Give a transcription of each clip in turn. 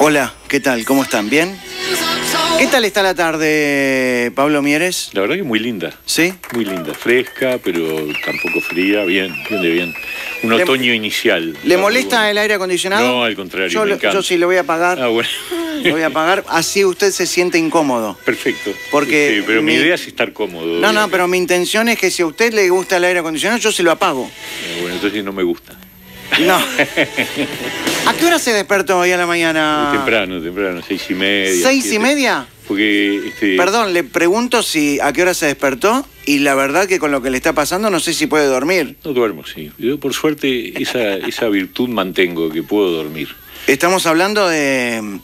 Hola, ¿qué tal? ¿Cómo están? ¿Bien? ¿Qué tal está la tarde, Pablo Mieres? La verdad que muy linda. ¿Sí? Muy linda, fresca, pero tampoco fría, bien, bien de bien. Un otoño inicial. ¿Le molesta el aire acondicionado? No, al contrario, me encanta. Yo sí lo voy a apagar. Ah, bueno. Lo voy a apagar, así usted se siente incómodo. Perfecto. Porque sí, pero mi idea es estar cómodo. No, pero mi intención es que si a usted le gusta el aire acondicionado, yo se lo apago. Bueno, entonces no me gusta. No. ¿A qué hora se despertó hoy a la mañana? Temprano, 6:30. ¿6:30? Porque Perdón, le pregunto a qué hora se despertó y la verdad que con lo que le está pasando no sé si puede dormir. No duermo, sí. Yo por suerte esa virtud mantengo, que puedo dormir. Estamos hablando del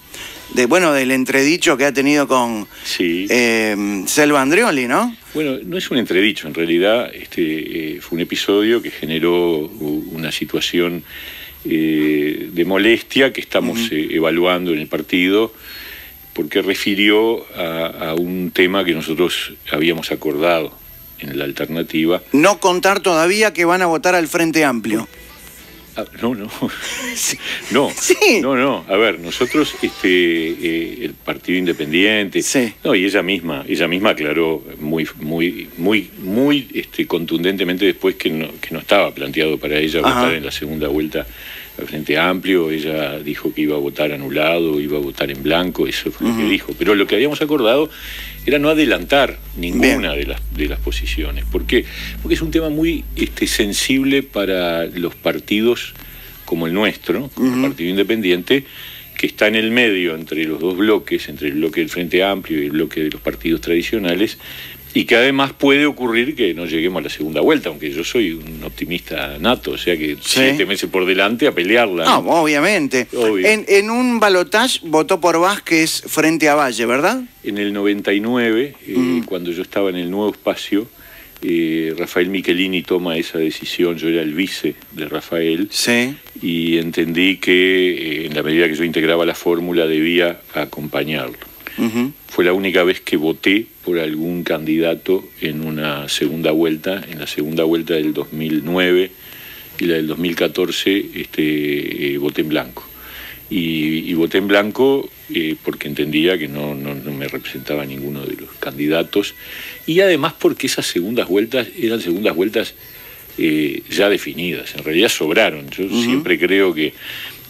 entredicho que ha tenido con sí. Selva Andrioli, ¿no? Bueno, no es un entredicho, en realidad fue un episodio que generó una situación de molestia que estamos evaluando en el partido, porque refirió a un tema que nosotros habíamos acordado en la alternativa. No contar todavía que van a votar al Frente Amplio. No. No. Sí. No. A ver, nosotros, el Partido Independiente. Sí. No, y ella misma aclaró muy contundentemente después que no estaba planteado para ella votar en la segunda vuelta al Frente Amplio. Ella dijo que iba a votar anulado, iba a votar en blanco, eso fue lo que dijo. Pero lo que habíamos acordado era no adelantar ninguna de las posiciones. ¿Por qué? Porque es un tema muy sensible para los partidos como el nuestro, como el Partido Independiente, que está en el medio entre los dos bloques, entre el bloque del Frente Amplio y el bloque de los partidos tradicionales, y que además puede ocurrir que no lleguemos a la segunda vuelta, aunque yo soy un optimista nato, o sea que 7 meses por delante a pelearla. No, obviamente. Obvio. En un balotaje votó por Vázquez frente a Valle, ¿verdad? En el 99, cuando yo estaba en el Nuevo Espacio, Rafael Michelini toma esa decisión. Yo era el vice de Rafael. Sí. Y entendí que en la medida que yo integraba la fórmula debía acompañarlo. Fue la única vez que voté por algún candidato en una segunda vuelta. En la segunda vuelta del 2009 y la del 2014 voté en blanco. Y voté en blanco porque entendía que no me representaba ninguno de los candidatos, y además porque esas segundas vueltas eran segundas vueltas ya definidas, en realidad sobraron. Yo siempre creo que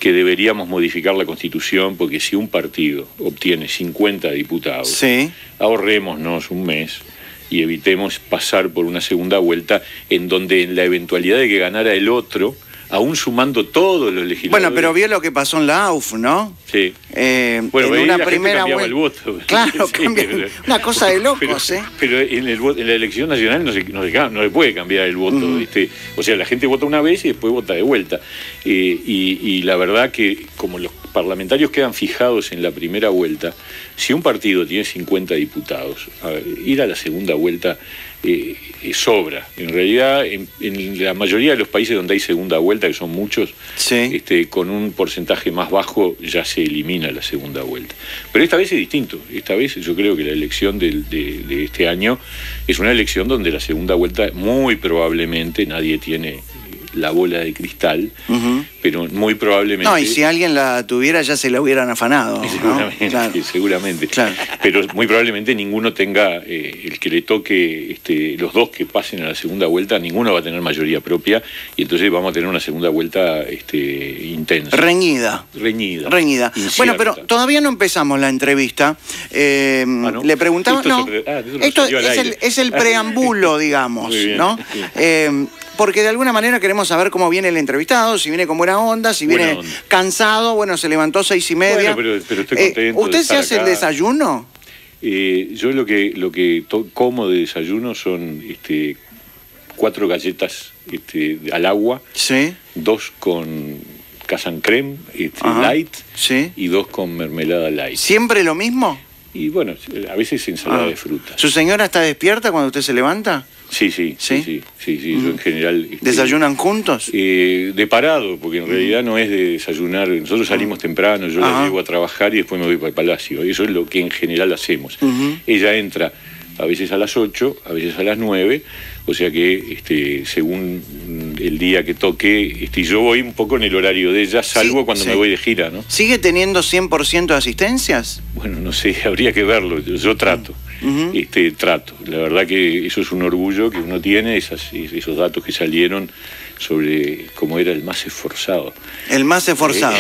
deberíamos modificar la Constitución, porque si un partido obtiene 50 diputados, ahorrémonos un mes y evitemos pasar por una segunda vuelta en donde, en la eventualidad de que ganara el otro, aún sumando todos los legisladores... Bueno, pero vio lo que pasó en la AUF, ¿no? Sí. Bueno, en una primera vuelta el voto. Claro, sí, cambia. Una cosa de locos, pero en la elección nacional no se puede cambiar el voto. O sea, la gente vota una vez y después vota de vuelta. Y la verdad que, como los parlamentarios quedan fijados en la primera vuelta, si un partido tiene 50 diputados, ir a la segunda vuelta sobra. En realidad, en la mayoría de los países donde hay segunda vuelta, que son muchos, con un porcentaje más bajo ya se elimina la segunda vuelta. Pero esta vez es distinto. Esta vez yo creo que la elección de este año es una elección donde la segunda vuelta, muy probablemente, nadie tiene la bola de cristal, pero muy probablemente... No, y si alguien la tuviera ya se la hubieran afanado, seguramente, ¿no? Claro. Seguramente. Claro. Pero muy probablemente ninguno tenga, el que le toque, los dos que pasen a la segunda vuelta, ninguno va a tener mayoría propia, y entonces vamos a tener una segunda vuelta intensa. Reñida. Incierta. Bueno, pero todavía no empezamos la entrevista. ¿no? Le preguntamos... Esto es el preámbulo, digamos, bien, ¿no? Bien. Porque de alguna manera queremos saber cómo viene el entrevistado, si viene con buena onda, si viene cansado. Bueno, se levantó 6:30. Bueno, pero estoy contento. ¿Usted se hace el desayuno? Yo lo que como de desayuno son 4 galletas al agua, 2 con casan creme light, y 2 con mermelada light. ¿Siempre lo mismo? Y bueno, a veces ensalada de fruta. ¿Su señora está despierta cuando usted se levanta? Sí. Yo en general... ¿Desayunan juntos? De parado, porque en realidad no es de desayunar. Nosotros salimos temprano, yo la llevo a trabajar y después me voy para el palacio. Eso es lo que en general hacemos. Ella entra a veces a las 8, a veces a las 9, o sea que según el día que toque, yo voy un poco en el horario de ella, salvo cuando me voy de gira, ¿no? ¿Sigue teniendo 100% de asistencias? Bueno, no sé, habría que verlo, yo trato. Trato. La verdad que eso es un orgullo que uno tiene, esos datos que salieron sobre cómo era el más esforzado. El más esforzado.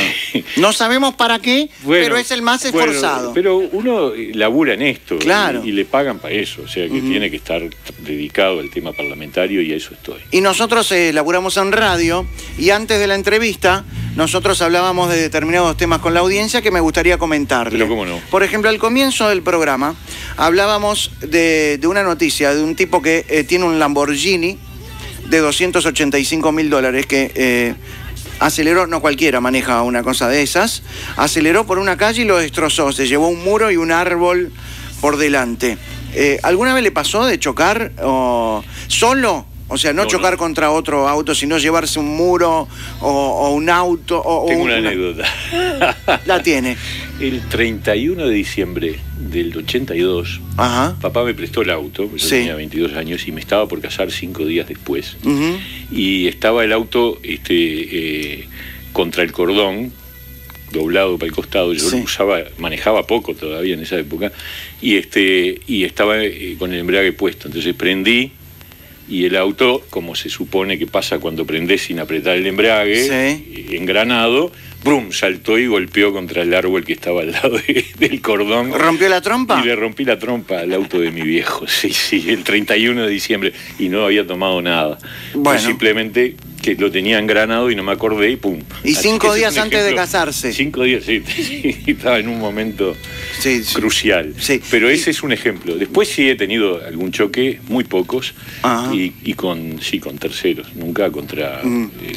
No sabemos para qué, bueno, pero es el más esforzado. Bueno, pero uno labura en esto, claro, y le pagan para eso, o sea que tiene que estar dedicado al tema parlamentario y a eso estoy. Y nosotros laburamos en radio y antes de la entrevista nosotros hablábamos de determinados temas con la audiencia que me gustaría comentarle. Pero cómo no. Por ejemplo, al comienzo del programa hablábamos de una noticia de un tipo que tiene un Lamborghini de $285.000 que aceleró, no cualquiera maneja una cosa de esas, aceleró por una calle y lo destrozó, se llevó un muro y un árbol por delante. ¿Alguna vez le pasó de chocar solo? O sea, no chocar contra otro auto, sino llevarse un muro o un auto. Tengo una anécdota. La tiene. El 31 de diciembre del 82, papá me prestó el auto, yo tenía 22 años y me estaba por casar 5 días después. Y estaba el auto contra el cordón, doblado para el costado. Yo manejaba poco todavía en esa época, y estaba con el embrague puesto. Entonces prendí, y el auto, como se supone que pasa cuando prendés sin apretar el embrague, engranado, ¡brum!, saltó y golpeó contra el árbol que estaba al lado del cordón. ¿Rompió la trompa? Y le rompí la trompa al auto de mi viejo, sí, el 31 de diciembre, y no había tomado nada. Bueno. Simplemente que lo tenía engranado y no me acordé y ¡pum! Y 5 días antes de casarse. 5 días, sí, estaba en un momento crucial. Sí. Pero ese es un ejemplo. Después sí he tenido algún choque, muy pocos, y con terceros, nunca contra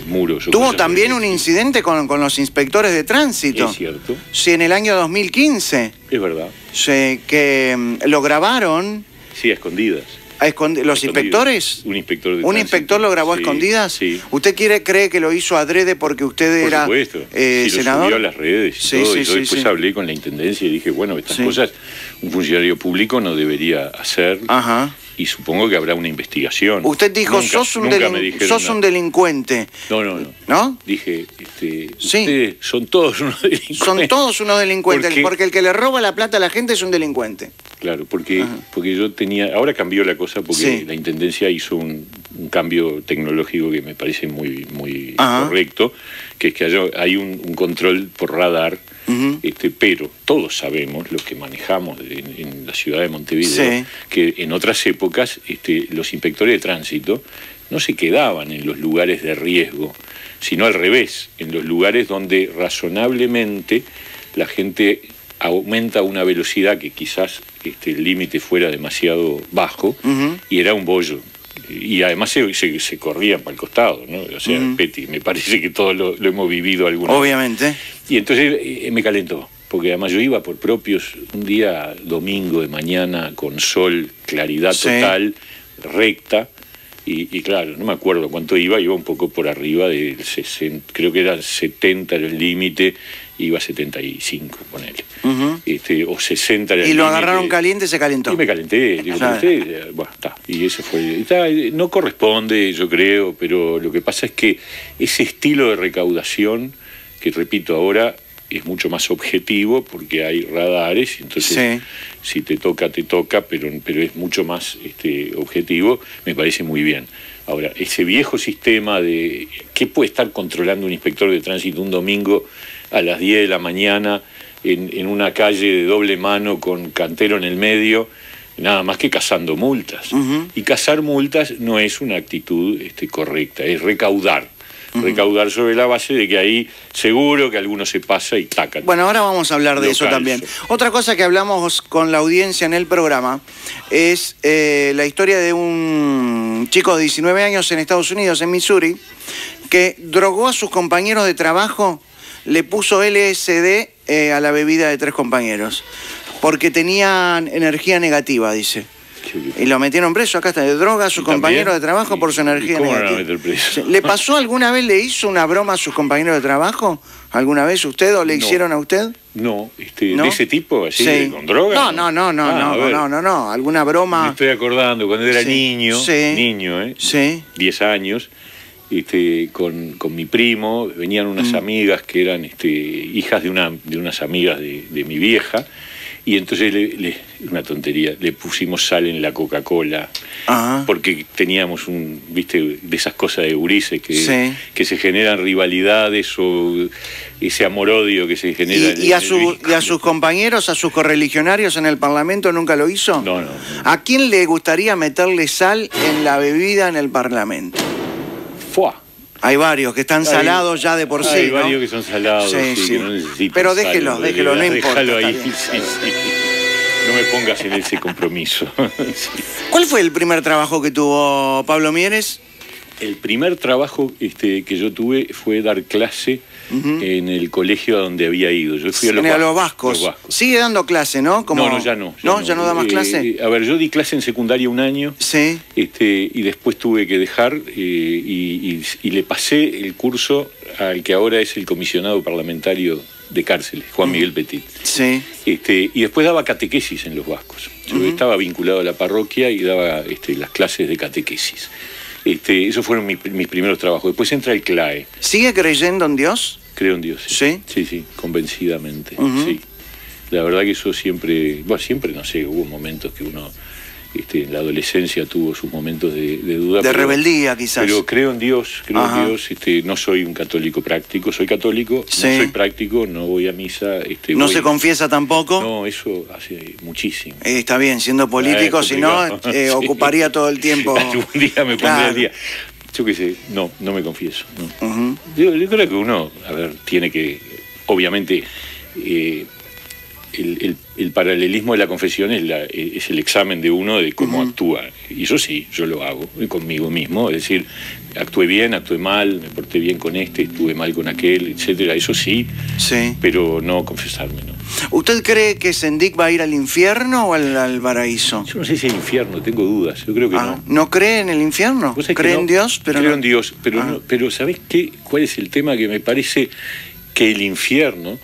muros. Tuvo también un incidente con los inspectores de tránsito. Es cierto. Sí, en el año 2015. Es verdad. Sí, que lo grabaron. Sí, a escondidas. ¿Los inspectores? Un inspector de ¿Un inspector lo grabó a escondidas? Sí. ¿Usted cree que lo hizo adrede porque usted era senador? Lo subió a las redes y todo. Y yo después hablé con la intendencia y dije, bueno, estas cosas un funcionario público no debería hacer. Y supongo que habrá una investigación. Usted dijo, sos un delincuente. No. Dije, ustedes son todos unos delincuentes. Son todos unos delincuentes, porque el que le roba la plata a la gente es un delincuente. Claro, porque yo tenía... Ahora cambió la cosa porque la Intendencia hizo un cambio tecnológico que me parece muy correcto, que es que hay un control por radar, pero todos sabemos, los que manejamos en la ciudad de Montevideo, que en otras épocas los inspectores de tránsito no se quedaban en los lugares de riesgo, sino al revés, en los lugares donde razonablemente la gente aumenta una velocidad que quizás el límite fuera demasiado bajo, y era un bollo. Y además se corrían para el costado, ¿no? O sea, Petty, me parece que todos lo hemos vivido alguna vez. Obviamente. Y entonces me calentó, porque además yo iba por propios un día domingo de mañana con sol, claridad total, recta, y claro, no me acuerdo cuánto iba un poco por arriba de 60, creo que era 70 era el límite, iba a 75, ponele. O 60 era el límite. ¿Y lo agarraron caliente y se calentó? Y me calenté, digo, bueno, está. Y ese fue. No corresponde, yo creo, pero lo que pasa es que ese estilo de recaudación, que repito ahora, es mucho más objetivo porque hay radares, entonces si te toca, pero es mucho más objetivo, me parece muy bien. Ahora, ese viejo sistema de ¿qué puede estar controlando un inspector de tránsito un domingo a las 10 de la mañana en una calle de doble mano con cantero en el medio? Nada más que cazando multas. Y cazar multas no es una actitud correcta, es recaudar. Recaudar sobre la base de que ahí seguro que alguno se pasa y taca. Bueno, ahora vamos a hablar de eso también. Otra cosa que hablamos con la audiencia en el programa es la historia de un chico de 19 años en Estados Unidos, en Missouri, que drogó a sus compañeros de trabajo, le puso LSD a la bebida de 3 compañeros, porque tenían energía negativa, dice. Y lo metieron preso, acá está, de droga a sus compañeros de trabajo por su energía ¿Cómo negativa. no lo meter preso? ¿Le pasó alguna vez, le hizo una broma a sus compañeros de trabajo? ¿Alguna vez usted o le hicieron a usted? No, ¿No? ¿de ese tipo, así, Sí. con droga? No. ¿Alguna broma? Me estoy acordando, cuando era niño, niño, Sí. 10 años, con mi primo, venían unas amigas que eran hijas de unas amigas de mi vieja, y entonces, una tontería, le pusimos sal en la Coca-Cola, porque teníamos de esas cosas de gurises que se generan rivalidades o ese amor-odio que se genera. ¿Y a sus compañeros, a sus correligionarios en el Parlamento nunca lo hizo? No. ¿A quién le gustaría meterle sal en la bebida en el Parlamento? ¡Fua! Hay varios que están salados ya de por sí, Hay ¿no? varios que son salados, Sí. que no necesitan Pero sal, déjelo, no importa. Déjalo ahí, está bien. sí. No me pongas en ese compromiso. Sí. ¿Cuál fue el primer trabajo que tuvo Pablo Mieres? El primer trabajo que yo tuve fue dar clase en el colegio a donde había ido. Yo fui a los Vascos. Sigue dando clase, ¿no? No, ya no. ¿Ya no da más clase? A ver, yo di clase en secundaria un año. Sí. Y después tuve que dejar y le pasé el curso al que ahora es el comisionado parlamentario de cárceles, Juan Miguel Petit. Sí. Y después daba catequesis en los Vascos. Yo estaba vinculado a la parroquia y daba las clases de catequesis. Esos fueron mis primeros trabajos. Después entra el CLAE. ¿Sigue creyendo en Dios? Creo en Dios. ¿Sí? Sí, convencidamente. Sí. La verdad que eso siempre, no sé, hubo momentos que uno en la adolescencia tuvo sus momentos de duda. De rebeldía, quizás. Pero creo en Dios, no soy un católico práctico, soy católico, Sí. no soy práctico, no voy a misa. ¿No se confiesa tampoco? No, eso hace muchísimo. Está bien, siendo político, si no, Sí. ocuparía todo el tiempo. Algún día me pondré al día. Yo qué sé, no me confieso. No. Yo creo que uno, tiene que, obviamente, el paralelismo de la confesión es el examen de uno de cómo actúa. Y eso sí, yo lo hago conmigo mismo. Es decir, actué bien, actué mal, me porté bien con estuve mal con aquel, etcétera. Eso sí, pero no confesarme, ¿no? ¿Usted cree que Sendik va a ir al infierno o al paraíso? Yo no sé si el infierno, tengo dudas. Yo creo que no. ¿No cree en el infierno? ¿Cree en Dios? Creo en Dios, pero ¿sabés qué? ¿Cuál es el tema? Que me parece que el infierno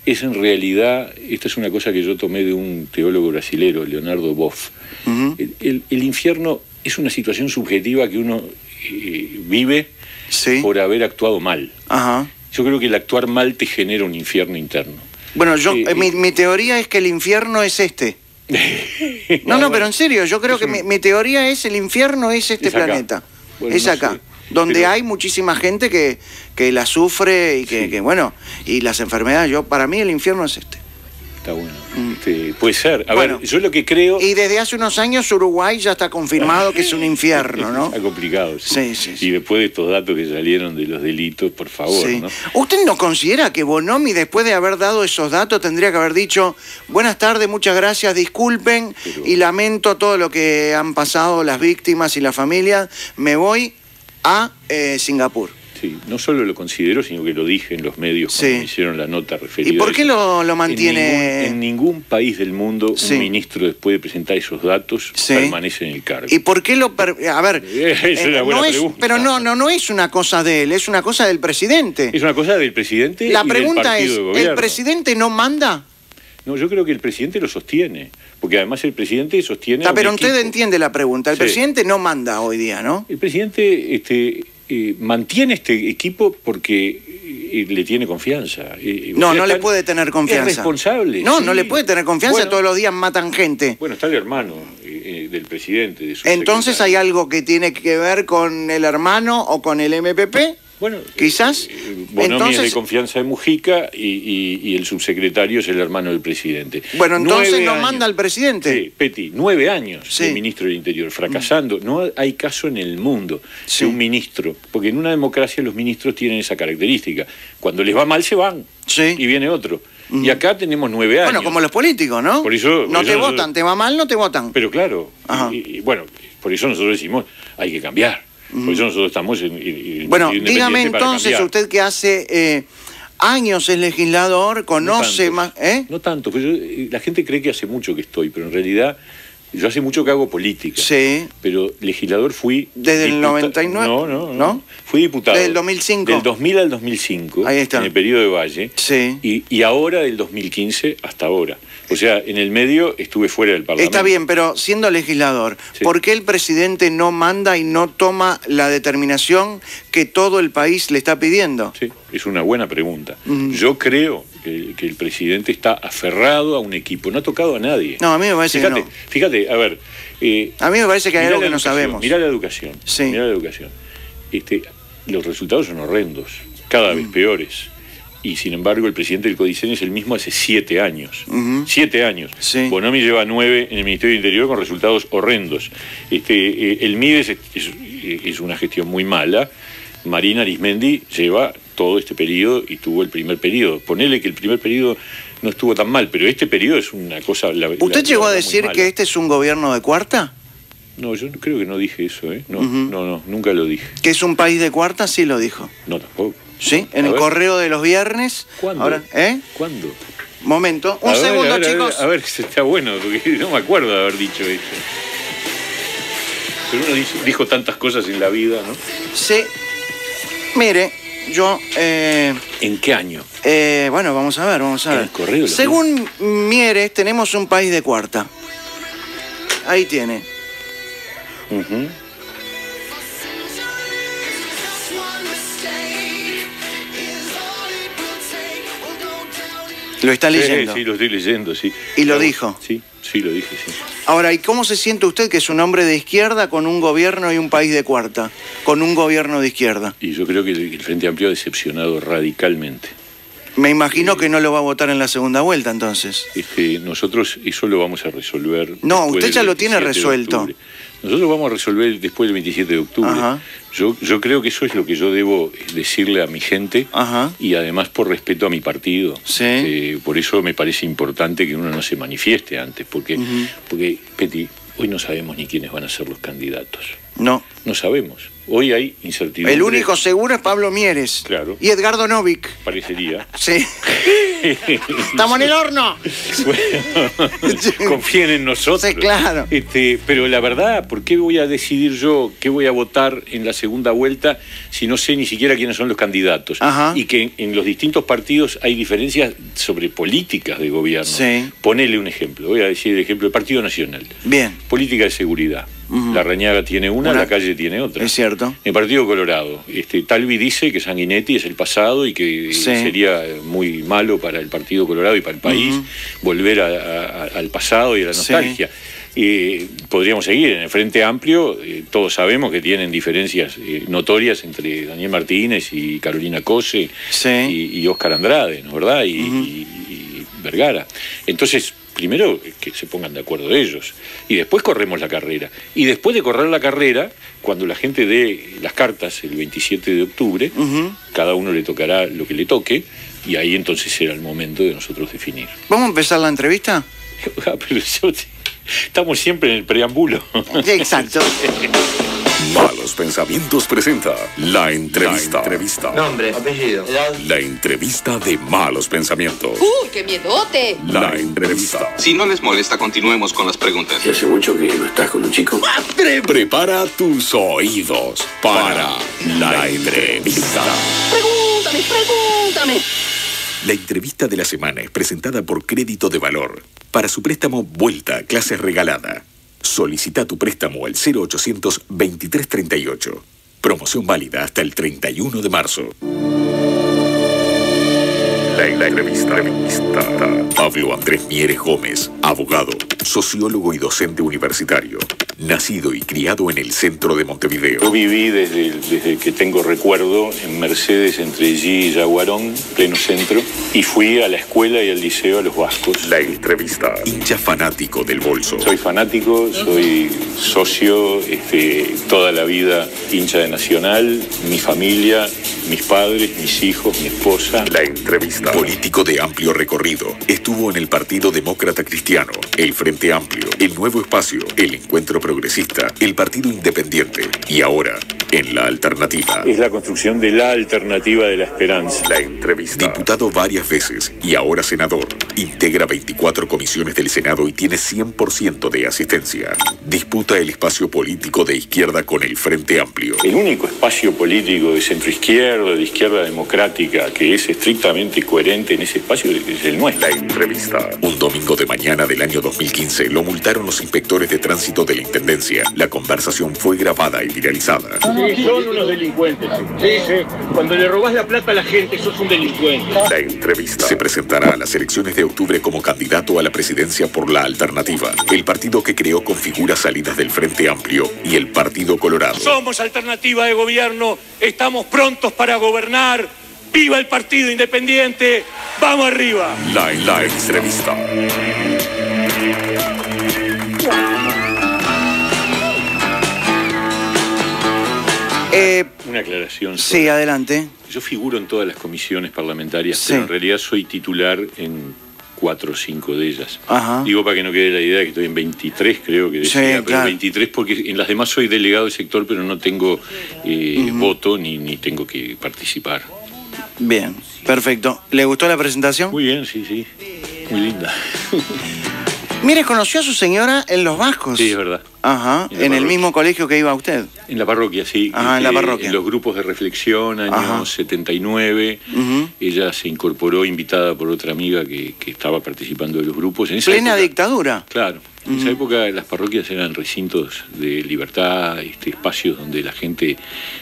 es en realidad, esta es una cosa que yo tomé de un teólogo brasilero, Leonardo Boff. El infierno es una situación subjetiva que uno vive por haber actuado mal. Yo creo que el actuar mal te genera un infierno interno. Bueno, mi teoría es que el infierno es No, pero en serio, yo creo que mi teoría es el infierno es este planeta. Bueno, es acá. Donde hay muchísima gente que la sufre y que bueno, y las enfermedades. Para mí el infierno es este. Está bueno. Puede ser. A ver, yo lo que creo... Y desde hace unos años Uruguay ya está confirmado que es un infierno, ¿no? Está complicado. Sí. Y después de estos datos que salieron de los delitos, por favor, ¿no? ¿Usted no considera que Bonomi, después de haber dado esos datos, tendría que haber dicho: buenas tardes, muchas gracias, disculpen, y lamento todo lo que han pasado las víctimas y la familia, me voy a Singapur? Sí, no solo lo considero, sino que lo dije en los medios cuando me hicieron la nota referida. ¿Y por qué lo mantiene? En ningún país del mundo un ministro, después de presentar esos datos, permanece en el cargo. ¿Y por qué lo...? A ver, esa es la buena pregunta. Pero no es una cosa de él, es una cosa del presidente. Es una cosa del presidente La y pregunta del partido es, de gobierno. ¿el presidente no manda? No, yo creo que el presidente lo sostiene, porque además el presidente sostiene... Pero usted entiende la pregunta, el presidente no manda hoy día, ¿no? El presidente mantiene este equipo porque le tiene confianza. No le puede tener confianza. Es responsable. No le puede tener confianza, todos los días matan gente. Bueno, está el hermano del presidente. De su Entonces hay algo que tiene que ver con el hermano o con el MPP. Bueno, quizás. Bonomi es de confianza de Mujica y el subsecretario es el hermano del presidente. Bueno, entonces no manda al presidente. Sí, Peti, 9 años de ministro del Interior, fracasando. No hay caso en el mundo de un ministro, porque en una democracia los ministros tienen esa característica. Cuando les va mal se van y viene otro. Y acá tenemos 9 años. Bueno, como los políticos, ¿no? Por eso, no te votan, te va mal, no te votan. Pero claro, bueno, por eso nosotros decimos, hay que cambiar. Por eso nosotros estamos Bueno, dígame entonces, usted que hace años es legislador, conoce más... No tanto, pues la gente cree que hace mucho que estoy, pero en realidad Yo hace mucho que hago política. Sí. Pero legislador fui... ¿Desde el 99? No. Fui diputado. ¿Desde el 2005? Del 2000 al 2005. Ahí está. En el periodo de Valle. Sí. Y ahora del 2015 hasta ahora. O sea, en el medio estuve fuera del Parlamento. Está bien, pero siendo legislador, Sí. ¿por qué el presidente no manda y no toma la determinación que todo el país le está pidiendo? Sí, es una buena pregunta. Yo creo que el presidente está aferrado a un equipo. No ha tocado a nadie. No, a mí me parece que no. Fíjate, a ver... A mí me parece que hay algo que no sabemos. Mirá la educación. Sí. Mirá la educación. Los resultados son horrendos, cada vez peores. Y sin embargo, el presidente del Codiseño es el mismo hace 7 años. 7 años. Sí. Bonomi lleva 9 en el Ministerio del Interior con resultados horrendos. El MIDES es una gestión muy mala. Marina Arismendi lleva todo este periodo y tuvo el primer periodo. Ponele que el primer periodo no estuvo tan mal, pero este periodo es una cosa... ¿Usted llegó a decir que este es un gobierno de cuarta? No, yo creo que no dije eso, ¿eh? No, nunca lo dije. ¿Que es un país de cuarta? Sí lo dijo. No, tampoco. ¿Sí? En el correo de los viernes. ¿Cuándo? Ahora, ¿Cuándo? Momento. Un segundo, chicos. A ver, está bueno, porque no me acuerdo de haber dicho eso. Pero uno dijo tantas cosas en la vida, ¿no? Sí. Mire, yo... ¿En qué año? Bueno, vamos a ver. En el correo de los Según Mieres, tenemos un país de cuarta. Ahí tiene. Ujú. Lo está leyendo. Sí, lo estoy leyendo, sí. ¿Y lo dijo? Sí, lo dije, sí. Ahora, ¿y cómo se siente usted que es un hombre de izquierda con un gobierno y un país de cuarta? Con un gobierno de izquierda. Y yo creo que el Frente Amplio ha decepcionado radicalmente. Me imagino que no lo va a votar en la segunda vuelta, entonces. Nosotros eso lo vamos a resolver. No, después usted ya del lo tiene 27 de resuelto. octubre. Nosotros vamos a resolver después del 27 de octubre. Ajá. Yo creo que eso es lo que yo debo decirle a mi gente. Ajá. Y además por respeto a mi partido. Sí. Por eso me parece importante que uno no se manifieste antes. Porque, Peti, hoy no sabemos ni quiénes van a ser los candidatos. No. No sabemos. Hoy hay incertidumbre. El único seguro es Pablo Mieres. Claro. Y Edgardo Novik. Parecería. Sí. ¡Estamos en el horno! Bueno, confíen en nosotros. Sí, claro. Pero la verdad, ¿por qué voy a decidir yo qué voy a votar en la segunda vuelta si no sé ni siquiera quiénes son los candidatos? Ajá. Y que en los distintos partidos hay diferencias sobre políticas de gobierno. Sí. Ponele un ejemplo. Voy a decir el ejemplo del Partido Nacional. Bien. Política de seguridad. La Rañaga tiene una, la Calle tiene otra. Es cierto. En el Partido Colorado, Talvi dice que Sanguinetti es el pasado y que sería muy malo para el Partido Colorado y para el país volver al pasado y a la nostalgia. Podríamos seguir. En el Frente Amplio, todos sabemos que tienen diferencias notorias entre Daniel Martínez y Carolina Cose y Óscar Andrade, ¿no? ¿Verdad? Y Vergara. Entonces, primero que se pongan de acuerdo ellos y después corremos la carrera. Y después de correr la carrera, cuando la gente dé las cartas el 27 de octubre, cada uno le tocará lo que le toque y ahí entonces será el momento de nosotros definir. ¿Vamos a empezar la entrevista? Pero estamos siempre en el preámbulo. Exacto. Malos Pensamientos presenta La Entrevista. Nombre, apellido, edad. La entrevista de Malos Pensamientos. ¡Uy, qué miedote! La entrevista. Si no les molesta, continuemos con las preguntas. ¿Hace mucho que no estás con un chico? Prepara tus oídos para La Entrevista. Pregúntame. La entrevista de la semana es presentada por Crédito de Valor. Para su préstamo Vuelta, clase regalada. Solicita tu préstamo al 0800 2338. Promoción válida hasta el 31 de marzo. La entrevista. Pablo Andrés Mieres Gómez, abogado, sociólogo y docente universitario. Nacido y criado en el centro de Montevideo. Yo viví desde que tengo recuerdo en Mercedes, entre allí y Yaguarón, pleno centro, y fui a la escuela y al liceo a Los Vascos. La entrevista. Hincha fanático del bolso. Soy fanático, soy socio, toda la vida hincha de Nacional, mi familia, mis padres, mis hijos, mi esposa. La entrevista. Político de amplio recorrido. Estuvo en el Partido Demócrata Cristiano, el Frente Amplio, el Nuevo Espacio, el Encuentro Progresista, el Partido Independiente y ahora en La Alternativa. Es la construcción de la alternativa de la esperanza. La entrevista. Diputado varias veces y ahora senador. Integra 24 comisiones del Senado y tiene 100% de asistencia. Disputa el espacio político de izquierda con el Frente Amplio. El único espacio político de centroizquierda, de izquierda democrática, que es estrictamente coherente en ese espacio es el nuestro. La entrevista. Un domingo de mañana del año 2015 lo multaron los inspectores de tránsito de la Intendencia. La conversación fue grabada y viralizada. Sí, son unos delincuentes. Sí, sí. Cuando le robás la plata a la gente, sos un delincuente. La entrevista. Se presentará a las elecciones de octubre como candidato a la presidencia por La Alternativa, el partido que creó con figuras salidas del Frente Amplio y el Partido Colorado. Somos alternativa de gobierno, estamos prontos para gobernar. ¡Viva el Partido Independiente! ¡Vamos arriba! La entrevista. Una aclaración. Sí, adelante. Yo figuro en todas las comisiones parlamentarias, Sí. pero en realidad soy titular en 4 o 5 de ellas. Ajá. Digo para que no quede la idea de que estoy en 23, creo que decía, Sí, pero claro. 23 porque en las demás soy delegado de sector, pero no tengo voto ni tengo que participar. Bien, perfecto. ¿Le gustó la presentación? Muy bien, sí, sí. Muy linda. Mire, conoció a su señora en Los Vascos. Sí, es verdad. Ajá, En la en el parroquia. mismo colegio que iba usted. En la parroquia, sí. Ajá, en la parroquia. En los grupos de reflexión, año Ajá. 79. Ujú. Ella se incorporó invitada por otra amiga que estaba participando de los grupos. En esa Plena época, dictadura. Claro. En esa época las parroquias eran recintos de libertad, espacios donde la gente...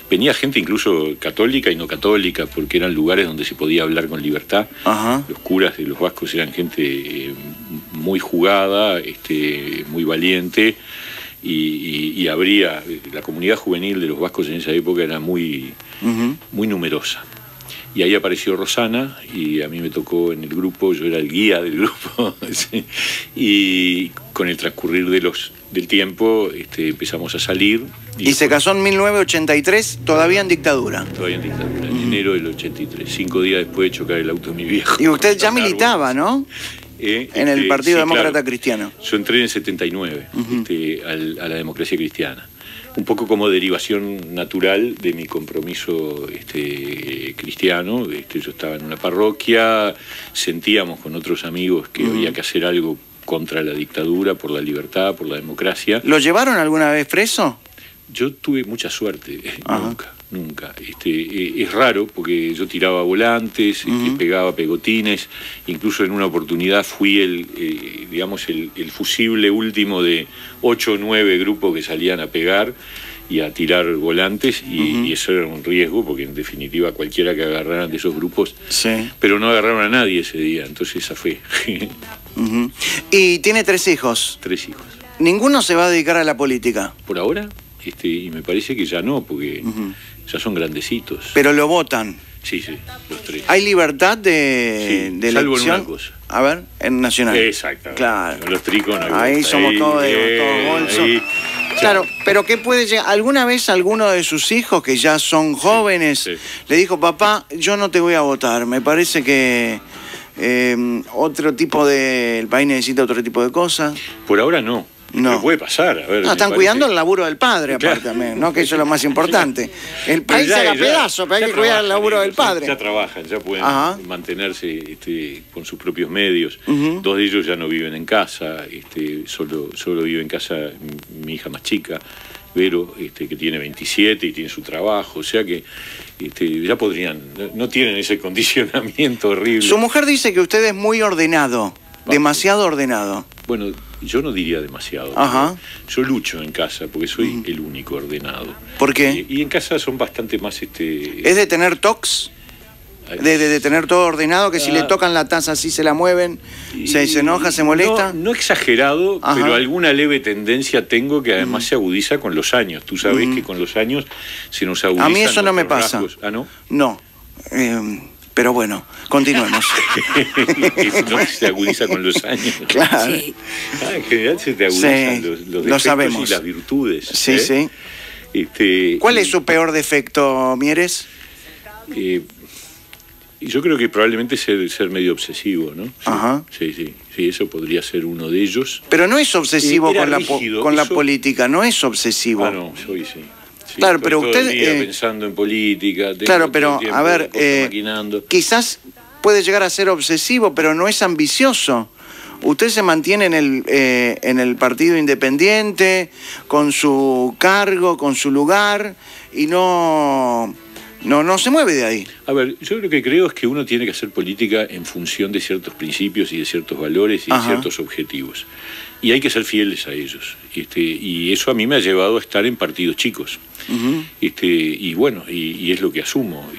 Venía gente incluso católica y no católica, porque eran lugares donde se podía hablar con libertad. Ajá. Los curas de los vascos eran gente muy jugada, muy valiente, y habría... La comunidad juvenil de los vascos en esa época era muy, Ujú. muy numerosa. Y ahí apareció Rosana y a mí me tocó en el grupo, yo era el guía del grupo, sí, y con el transcurrir del tiempo empezamos a salir. Y se casó en 1983, todavía en dictadura. Todavía en dictadura, en enero del 83, 5 días después de chocar el auto de mi viejo. Y usted ya Con árboles. militaba, ¿no? En el Partido sí, Demócrata claro. Cristiano. Yo entré en el 79 a la democracia cristiana. Un poco como derivación natural de mi compromiso cristiano. Yo estaba en una parroquia, sentíamos con otros amigos que había que hacer algo contra la dictadura, por la libertad, por la democracia. ¿Lo llevaron alguna vez preso? Yo tuve mucha suerte, Ajá. nunca. Es raro porque yo tiraba volantes, pegaba pegotines, incluso en una oportunidad fui el fusible último de 8 o 9 grupos que salían a pegar y a tirar volantes, y eso era un riesgo porque en definitiva cualquiera que agarraran de esos grupos, Sí. pero no agarraron a nadie ese día, entonces esa fue. Ujú. Y tiene 3 hijos. 3 hijos. Ninguno se va a dedicar a la política, Por ahora, y me parece que ya no, porque ya son grandecitos. pero lo votan. Sí, los 3. ¿Hay libertad de Sí, salvo en elección? una cosa. A ver, en Nacional. Exactamente. Claro. Con los tricos no hay Ahí vuelta. somos todos bolsos. ahí. Claro, pero ¿qué puede llegar? ¿Alguna vez alguno de sus hijos, que ya son jóvenes, sí. le dijo, papá, yo no te voy a votar, me parece que otro tipo de... el país necesita otro tipo de cosas? Por ahora no. No. Pero puede pasar. A ver, No, me están parece. cuidando el laburo del padre, Claro. aparte también, ¿no? Que eso es lo más importante. El país se haga pedazo, pero hay ya que cuidar el trabajan laburo del ellos, padre. Ya trabajan, ya pueden Ajá. mantenerse con sus propios medios. Ujú. 2 de ellos ya no viven en casa, solo vive en casa mi hija más chica, Vero, que tiene 27 y tiene su trabajo, o sea que ya podrían, no tienen ese condicionamiento horrible. Su mujer dice que usted es muy ordenado, demasiado ordenado. Bueno, yo no diría demasiado. Ajá. Yo lucho en casa porque soy el único ordenado. ¿Por qué? Y en casa son bastante más... ¿Es de tener tocs? De tener todo ordenado, que si le tocan la taza así se la mueven, se enoja, se molesta? No exagerado, Ajá. pero alguna leve tendencia tengo que además se agudiza con los años. Tú sabes que con los años se nos agudizan. A mí eso no me nuestros pasa. rasgos. ¿Ah, no? No. Pero bueno, continuemos. Eso no se agudiza con los años. Claro. En general se te agudizan Sí, los lo defectos sabemos. y las virtudes. Sí, sí. ¿Cuál es su peor defecto, Mieres? Y yo creo que probablemente ser medio obsesivo, ¿no? Sí, Ajá. sí, eso podría ser uno de ellos. Pero no es obsesivo Era con rígido, la eso- política, no es obsesivo. Ah, no, yo hoy sí. Sí, Claro, estoy pero todo usted, el día pensando en política. tengo Claro, todo pero el tiempo a ver, maquinando. quizás puede llegar a ser obsesivo, pero no es ambicioso. Usted se mantiene en el Partido Independiente, con su cargo, con su lugar, y no se mueve de ahí. A ver, yo lo que creo es que uno tiene que hacer política en función de ciertos principios y de ciertos valores y de Ajá. ciertos objetivos. Y hay que ser fieles a ellos. Y eso a mí me ha llevado a estar en partidos chicos. Ujú. Y bueno, y es lo que asumo.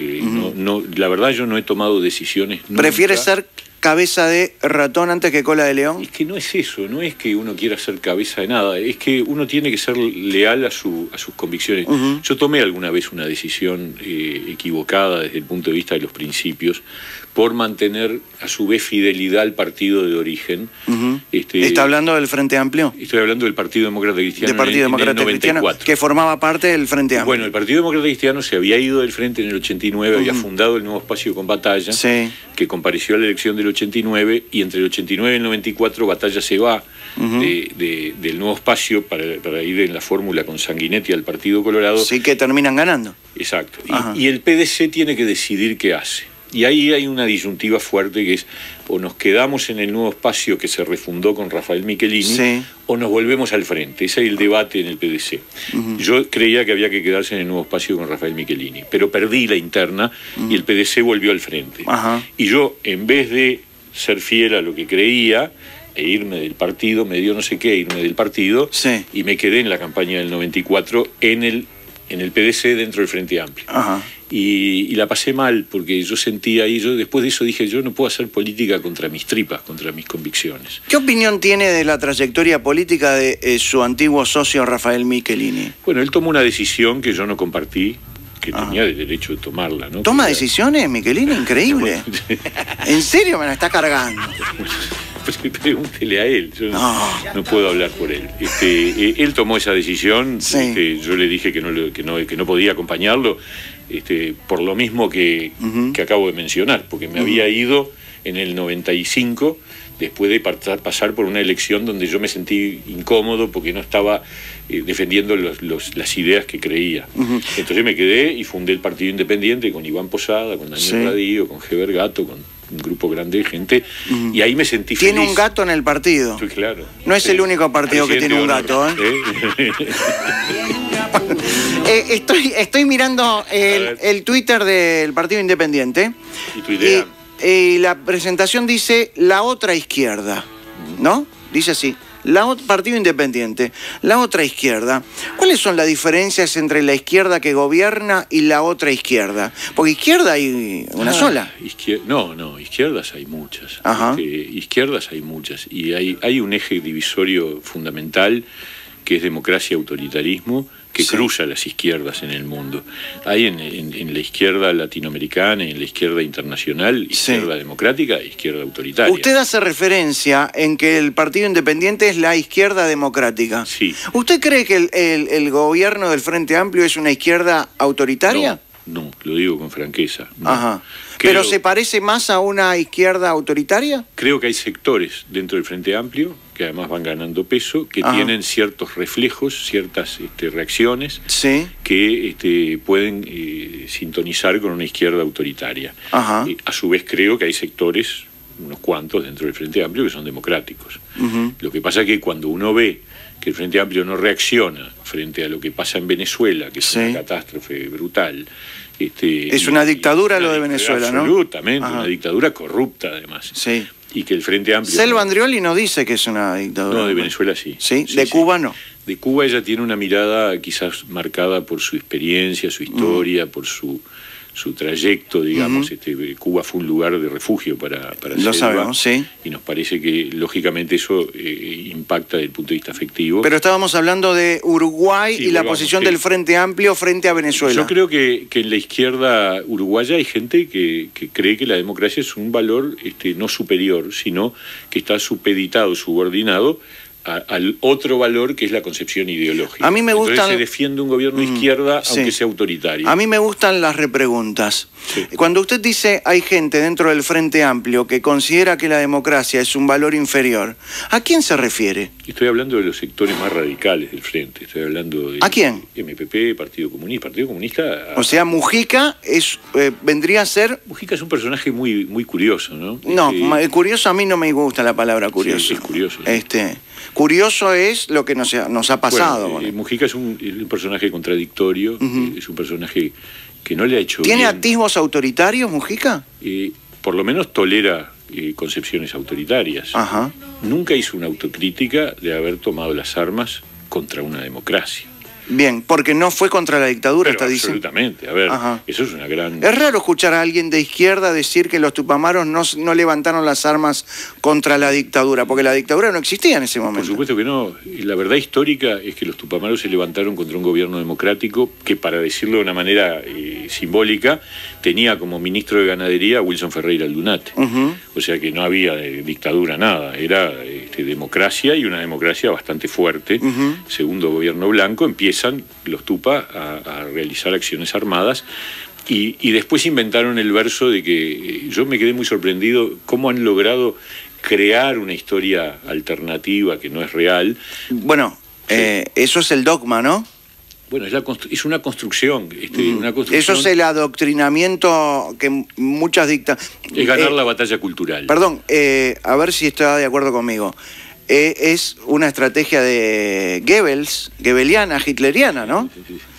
La verdad yo no he tomado decisiones nunca. ¿Prefiere ser cabeza de ratón antes que cola de león? Es que no es eso, no es que uno quiera ser cabeza de nada, es que uno tiene que ser leal a sus convicciones. Ujú. Yo tomé alguna vez una decisión equivocada desde el punto de vista de los principios, por mantener a su vez fidelidad al partido de origen. Ujú. ¿Está hablando del Frente Amplio? Estoy hablando del Partido Demócrata Cristiano Del Partido en el Demócrata Cristiano, 94. que formaba parte del Frente Amplio. Bueno, el Partido Demócrata Cristiano se había ido del frente en el 89, había Ujú. fundado el Nuevo Espacio con Batalla, Sí. que compareció a la elección del 89, y entre el 89 y el 94 Batalla se va Ujú. del Nuevo Espacio para ir en la fórmula con Sanguinetti al Partido Colorado. Sí, que terminan ganando. Exacto. Ajá. Y el PDC tiene que decidir qué hace. Y ahí hay una disyuntiva fuerte que es: o nos quedamos en el Nuevo Espacio que se refundó con Rafael Michelini, Sí. o nos volvemos al frente. Ese es el debate en el PDC. Yo creía que había que quedarse en el Nuevo Espacio con Rafael Michelini, pero perdí la interna y el PDC volvió al frente. Ajá. Y yo, en vez de ser fiel a lo que creía e irme del partido, me dio no sé qué irme del partido, Sí. y me quedé en la campaña del 94 en el PDC dentro del Frente Amplio. Ajá. Y la pasé mal, porque yo sentía ahí, yo después de eso dije: yo no puedo hacer política contra mis tripas, contra mis convicciones. ¿Qué opinión tiene de la trayectoria política de su antiguo socio Rafael Michelini? Bueno, él tomó una decisión que yo no compartí, que Ah. tenía el derecho de tomarla, ¿no? ¿Toma Porque- decisiones, Michelini? Increíble. ¿En serio me la está cargando? Pues pregúntele a él, yo No. no puedo hablar por él. Él tomó esa decisión, Sí. yo le dije que no podía acompañarlo, por lo mismo que acabo de mencionar, porque me había ido en el 95, después de pasar por una elección donde yo me sentí incómodo porque no estaba defendiendo las ideas que creía. Entonces me quedé y fundé el Partido Independiente con Iván Posada, con Daniel Sí. Radío, con Heber Gato, con un grupo grande de gente, y ahí me sentí Tiene feliz. un gato en el partido. Sí, claro. No es el único partido que tiene un gato, Estoy mirando ver. el Twitter del Partido Independiente. ¿Y tu idea? Y la presentación dice la otra izquierda, ¿no? Dice así, Partido Independiente, la otra izquierda. ¿Cuáles son las diferencias entre la izquierda que gobierna y la otra izquierda? Porque izquierda hay una sola. No, izquierdas hay muchas. Ajá. Izquierdas hay muchas. Y hay un eje divisorio fundamental que es democracia-autoritarismo, que Sí. cruza las izquierdas en el mundo. Hay en la izquierda latinoamericana y en la izquierda internacional, izquierda democrática e izquierda autoritaria. Usted hace referencia en que el Partido Independiente es la izquierda democrática. Sí. ¿Usted cree que el gobierno del Frente Amplio es una izquierda autoritaria? No, lo digo con franqueza. No. Ajá. Creo- ¿Pero se parece más a una izquierda autoritaria? Creo que hay sectores dentro del Frente Amplio, que además van ganando peso, que Ajá. tienen ciertos reflejos, ciertas reacciones, Sí. que pueden sintonizar con una izquierda autoritaria. Ajá. A su vez creo que hay sectores, unos cuantos dentro del Frente Amplio, que son democráticos. Ujú. Lo que pasa es que cuando uno ve que el Frente Amplio no reacciona frente a lo que pasa en Venezuela, que es Sí. una catástrofe brutal. Es una dictadura lo de Venezuela, ¿no? Absolutamente, Ajá. una dictadura corrupta además. Sí. Y que el Frente Amplio... Selva Andrioli no dice que es una dictadura. No, de Venezuela sí. ¿Sí? ¿De Cuba no? De Cuba ella tiene una mirada quizás marcada por su experiencia, su historia, por su trayecto, digamos. Cuba fue un lugar de refugio para Lo Selva, sabemos, sí. y nos parece que lógicamente eso impacta desde el punto de vista afectivo. Pero estábamos hablando de Uruguay Sí, y la volvamos, posición sí. del Frente Amplio frente a Venezuela. Yo creo que en la izquierda uruguaya hay gente que cree que la democracia es un valor no superior, sino que está supeditado, subordinado al otro valor que es la concepción ideológica. A mí me gustan... Entonces se defiende un gobierno de izquierda, aunque sea autoritario. A mí me gustan las repreguntas. Sí. Cuando usted dice hay gente dentro del Frente Amplio que considera que la democracia es un valor inferior, ¿a quién se refiere? Estoy hablando de los sectores más radicales del Frente. Estoy hablando de... ¿A quién? MPP, Partido Comunista. Partido Comunista... O sea, Mujica vendría a ser... Mujica es un personaje muy, muy curioso, ¿no? No, curioso, a mí no me gusta la palabra curioso. Sí, es curioso. Curioso es lo que nos ha pasado. Bueno, Mujica es un personaje contradictorio, es un personaje que no le ha hecho ¿Tiene bien. atisbos autoritarios, Mujica? Por lo menos tolera concepciones autoritarias. Ajá. Nunca hizo una autocrítica de haber tomado las armas contra una democracia. Bien, porque no fue contra la dictadura, Pero está diciendo. absolutamente, a ver, Ajá. eso es una gran... Es raro escuchar a alguien de izquierda decir que los tupamaros no levantaron las armas contra la dictadura, porque la dictadura no existía en ese momento. Por supuesto que no. La verdad histórica es que los tupamaros se levantaron contra un gobierno democrático que, para decirlo de una manera simbólica, tenía como ministro de Ganadería a Wilson Ferreira Aldunate. O sea que no había dictadura, nada. Era democracia, y una democracia bastante fuerte. Segundo gobierno blanco, empiezan los tupa a realizar acciones armadas. Y después inventaron el verso de que yo me quedé muy sorprendido cómo han logrado crear una historia alternativa que no es real. Bueno, eso es el dogma, ¿no? Bueno, es una construcción, una construcción. Eso es el adoctrinamiento que muchas dictaduras... Es ganar la batalla cultural. Perdón, a ver si está de acuerdo conmigo. Es una estrategia de Goebbels, goebbeliana, hitleriana, ¿no?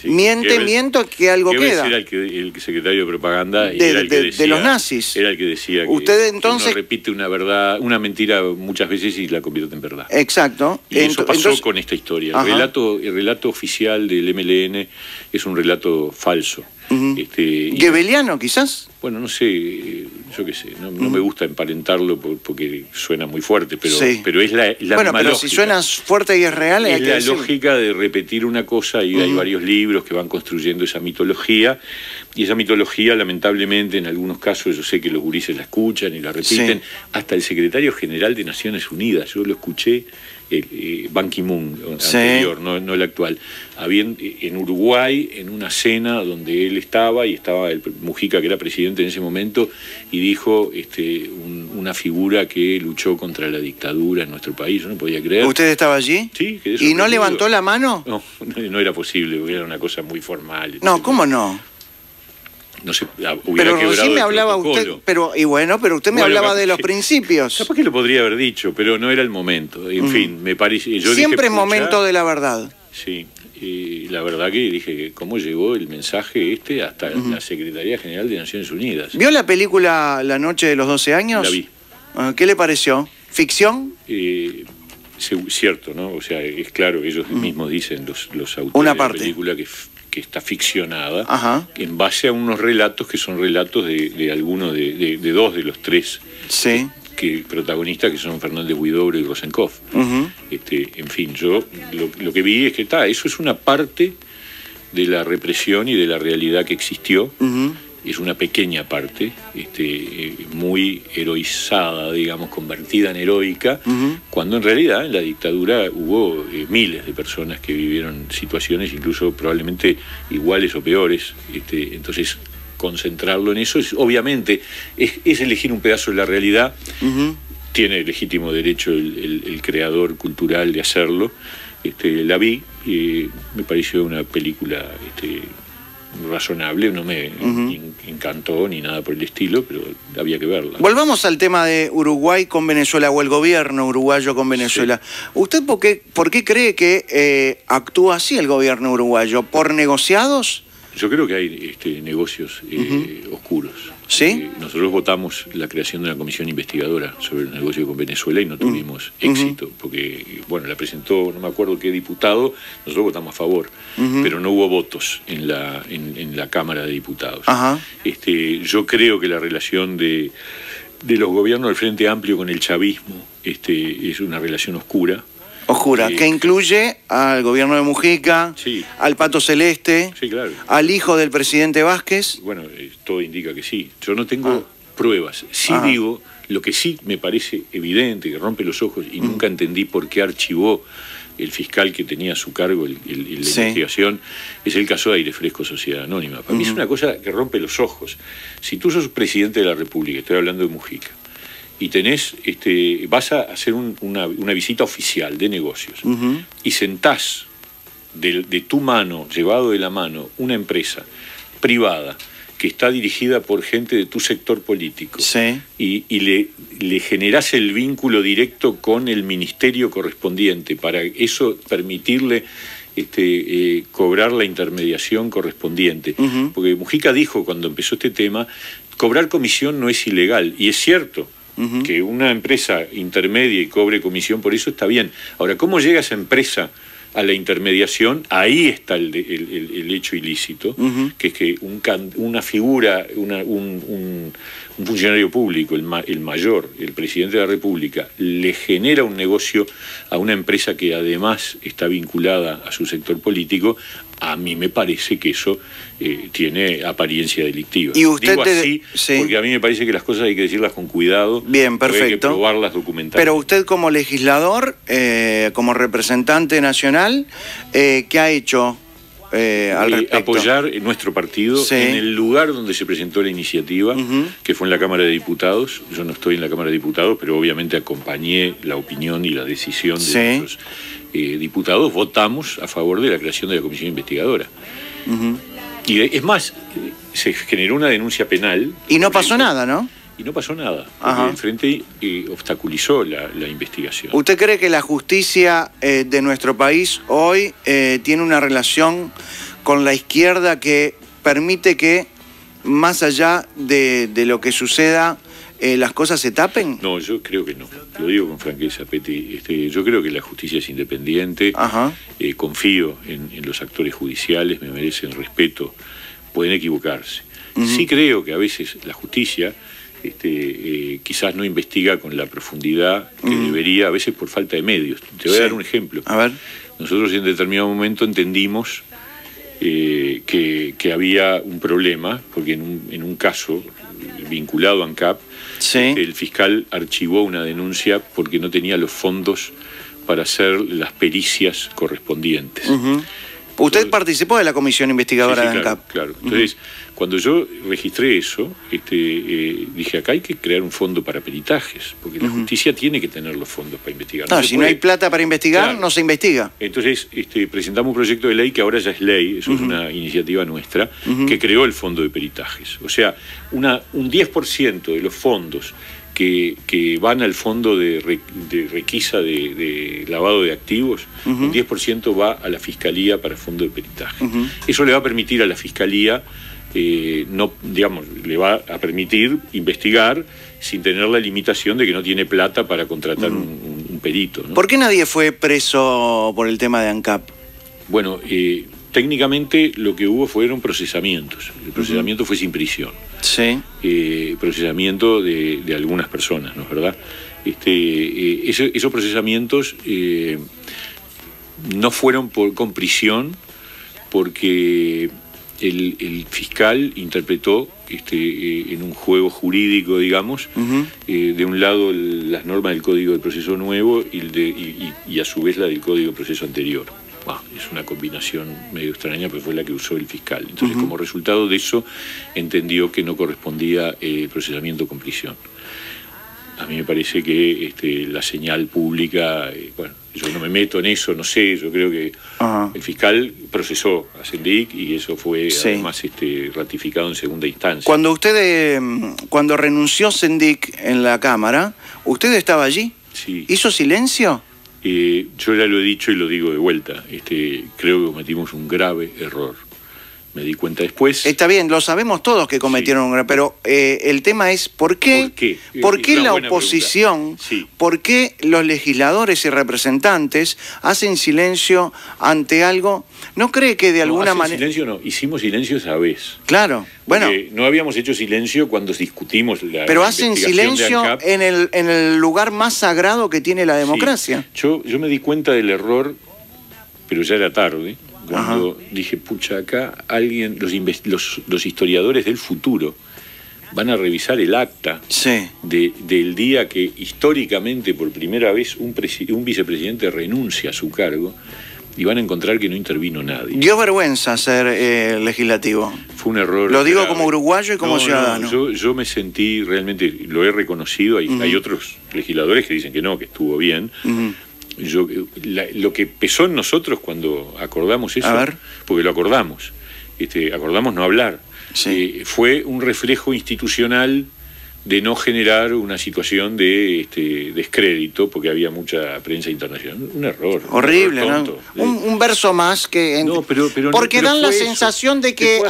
Sí. Miento que algo Goebbels queda. Era el secretario de propaganda y era el que decía, de los nazis. Era el que decía Usted que entonces... uno repite una mentira muchas veces y la convierte en verdad. Exacto. Y eso pasó entonces... con esta historia. Ajá. El relato oficial del MLN es un relato falso. ¿Goebbeliano, quizás? Bueno, no sé, yo qué sé, no me gusta emparentarlo porque suena muy fuerte, pero es la bueno, misma pero lógica. Si suena fuerte y es real... Es la lógica de repetir una cosa, y hay varios libros que van construyendo esa mitología, y esa mitología, lamentablemente, en algunos casos, yo sé que los gurises la escuchan y la repiten, hasta el secretario general de Naciones Unidas, yo lo escuché, Ban Ki-moon, anterior, no el actual, en Uruguay, en una cena donde él estaba, y estaba el Mujica, que era presidente en ese momento, y dijo una figura que luchó contra la dictadura en nuestro país. Yo no podía creer. ¿Usted estaba allí? Sí. Quedé ¿Y no sorprendido. levantó la mano? No era posible, porque era una cosa muy formal. No, etcétera. ¿cómo no? No sé, hubiera Pero quebrado recién me el hablaba protocolo. usted, pero usted me hablaba de los principios. Capaz que lo podría haber dicho, pero no era el momento. En fin, me parece... Siempre es momento de la verdad. Sí, y la verdad que dije, ¿cómo llegó el mensaje hasta la Secretaría General de Naciones Unidas? ¿Vio la película La Noche de los 12 años? La vi. ¿Qué le pareció? ¿Ficción? Cierto, ¿no? O sea, es claro, ellos mismos dicen, los autores Una de la parte. película, que está ficcionada, Ajá. en base a unos relatos que son relatos de algunos de dos de los tres Sí. protagonistas, que son Fernández Huidobro y Rosenkopf. En fin, yo lo que vi es que eso es una parte de la represión y de la realidad que existió. Es una pequeña parte, muy heroizada, digamos, convertida en heroica, cuando en realidad en la dictadura hubo miles de personas que vivieron situaciones incluso probablemente iguales o peores. Entonces, concentrarlo en eso obviamente es elegir un pedazo de la realidad. Tiene legítimo derecho el creador cultural de hacerlo. La vi y me pareció una película razonable, no me encantó ni nada por el estilo, pero había que verla. Volvamos al tema de Uruguay con Venezuela, o el gobierno uruguayo con Venezuela. Sí. ¿Usted por qué cree que actúa así el gobierno uruguayo? ¿Por negociados? Yo creo que hay negocios oscuros. ¿Sí? Nosotros votamos la creación de una comisión investigadora sobre el negocio con Venezuela y no tuvimos éxito, porque, bueno, la presentó, no me acuerdo qué diputado, nosotros votamos a favor, pero no hubo votos en la Cámara de Diputados. Yo creo que la relación de los gobiernos del Frente Amplio con el chavismo es una relación oscura. Que incluye al gobierno de Mujica, al Pato Celeste, claro, al hijo del presidente Vázquez. Bueno, todo indica que sí. Yo no tengo pruebas. Sí Ajá. digo, lo que sí me parece evidente, que rompe los ojos, y nunca entendí por qué archivó el fiscal que tenía a su cargo la Sí. investigación, es el caso de Aire Fresco Sociedad Anónima. Para mí es una cosa que rompe los ojos. Si tú sos presidente de la República, estoy hablando de Mujica, y tenés, vas a hacer una visita oficial de negocios, y sentás de tu mano, llevado de la mano, una empresa privada que está dirigida por gente de tu sector político, Sí. y le generás el vínculo directo con el ministerio correspondiente para eso permitirle cobrar la intermediación correspondiente. Porque Mujica dijo cuando empezó este tema, cobrar comisión no es ilegal, y es cierto. Que una empresa intermedia y cobre comisión por eso está bien. Ahora, ¿cómo llega esa empresa a la intermediación? Ahí está el hecho ilícito, que es que una figura, un funcionario público, el mayor, el presidente de la República, le genera un negocio a una empresa que además está vinculada a su sector político. A mí me parece que eso tiene apariencia delictiva. Y usted digo así sí. porque a mí me parece que las cosas hay que decirlas con cuidado. Bien, perfecto. Hay que probarlas documentalmente. Pero usted como legislador, como representante nacional, ¿qué ha hecho al respecto? Apoyar nuestro partido Sí. en el lugar donde se presentó la iniciativa, que fue en la Cámara de Diputados. Yo no estoy en la Cámara de Diputados, pero obviamente acompañé la opinión y la decisión de Sí. nuestros diputados. Votamos a favor de la creación de la comisión investigadora. Y es más, se generó una denuncia penal. Y no pasó nada, ¿no? Y no pasó nada, Ajá. porque el Frente obstaculizó la investigación. ¿Usted cree que la justicia de nuestro país hoy tiene una relación con la izquierda que permite que, más allá de lo que suceda, las cosas se tapen? No, yo creo que no. Lo digo con franqueza, Peti. Yo creo que la justicia es independiente. Ajá. Confío en los actores judiciales, me merecen respeto. Pueden equivocarse. Sí creo que a veces la justicia quizás no investiga con la profundidad que debería, a veces por falta de medios. Te voy a dar un ejemplo. A ver. Nosotros en determinado momento entendimos que había un problema, porque en un caso vinculado a ANCAP, Sí. el fiscal archivó una denuncia porque no tenía los fondos para hacer las pericias correspondientes. ¿Usted participó de la comisión investigadora Sí, de claro, ANCAP? claro. Entonces, cuando yo registré eso, dije, acá hay que crear un fondo para peritajes, porque la justicia tiene que tener los fondos para investigar. No, se si no puede- hay plata para investigar, Claro. no se investiga. Entonces, presentamos un proyecto de ley que ahora ya es ley, eso es una iniciativa nuestra, que creó el fondo de peritajes. O sea, un 10% de los fondos que van al fondo de requisa de lavado de activos, un 10% va a la Fiscalía para fondo de peritaje. Eso le va a permitir a la Fiscalía, le va a permitir investigar sin tener la limitación de que no tiene plata para contratar un perito, ¿no? ¿Por qué nadie fue preso por el tema de ANCAP? Bueno, técnicamente lo que hubo fueron procesamientos. El procesamiento fue sin prisión. Sí. Procesamiento de algunas personas, ¿no es verdad? Esos procesamientos no fueron con prisión porque el fiscal interpretó en un juego jurídico, de un lado las normas del Código de Proceso Nuevo y a su vez la del Código de Proceso anterior. Es una combinación medio extraña, pero fue la que usó el fiscal. Entonces, como resultado de eso, entendió que no correspondía el procesamiento con prisión. A mí me parece que la señal pública, yo no me meto en eso, no sé, yo creo que el fiscal procesó a Sendic y eso fue además ratificado en segunda instancia. Cuando renunció Sendic en la Cámara, ¿usted estaba allí? Sí. ¿Hizo silencio? Yo ya lo he dicho y lo digo de vuelta. Creo que cometimos un grave error. Me di cuenta después. Está bien, lo sabemos todos que cometieron un grave, pero el tema es ¿por qué la oposición, por qué los legisladores y representantes hacen silencio ante algo? ¿No cree que de alguna manera... silencio no, hicimos silencio esa vez. Claro, bueno... Porque no habíamos hecho silencio cuando discutimos la Pero hacen silencio en el lugar más sagrado que tiene la democracia. Sí. Yo me di cuenta del error, pero ya era tarde, cuando dije, pucha, acá alguien, los historiadores del futuro van a revisar el acta Sí. del día que históricamente por primera vez un vicepresidente renuncia a su cargo y van a encontrar que no intervino nadie. Dio vergüenza ser legislativo. Fue un error. Lo digo grave. como uruguayo y como ciudadano. Yo me sentí realmente, lo he reconocido, hay otros legisladores que dicen que no, que estuvo bien. Lo que pesó en nosotros cuando acordamos eso, porque lo acordamos, acordamos no hablar, fue un reflejo institucional de no generar una situación de descrédito, porque había mucha prensa internacional. Un error. Horrible, un error tonto. ¿no? Un verso más que... porque dan la sensación de que...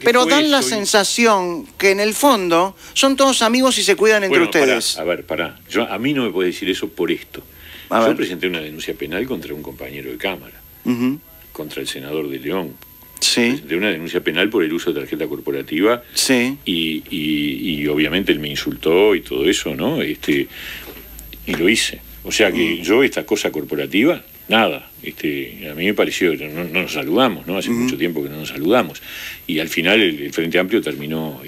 pero dan la sensación que en el fondo son todos amigos y se cuidan entre ustedes. Pará. A mí no me puede decir eso por esto. Yo presenté una denuncia penal contra un compañero de Cámara, contra el senador de León. Presenté una denuncia penal por el uso de tarjeta corporativa y obviamente él me insultó y todo eso, ¿no? Y lo hice. O sea que yo esta cosa corporativa, nada. A mí me pareció, no nos saludamos, ¿no? Hace mucho tiempo que no nos saludamos. Y al final el Frente Amplio terminó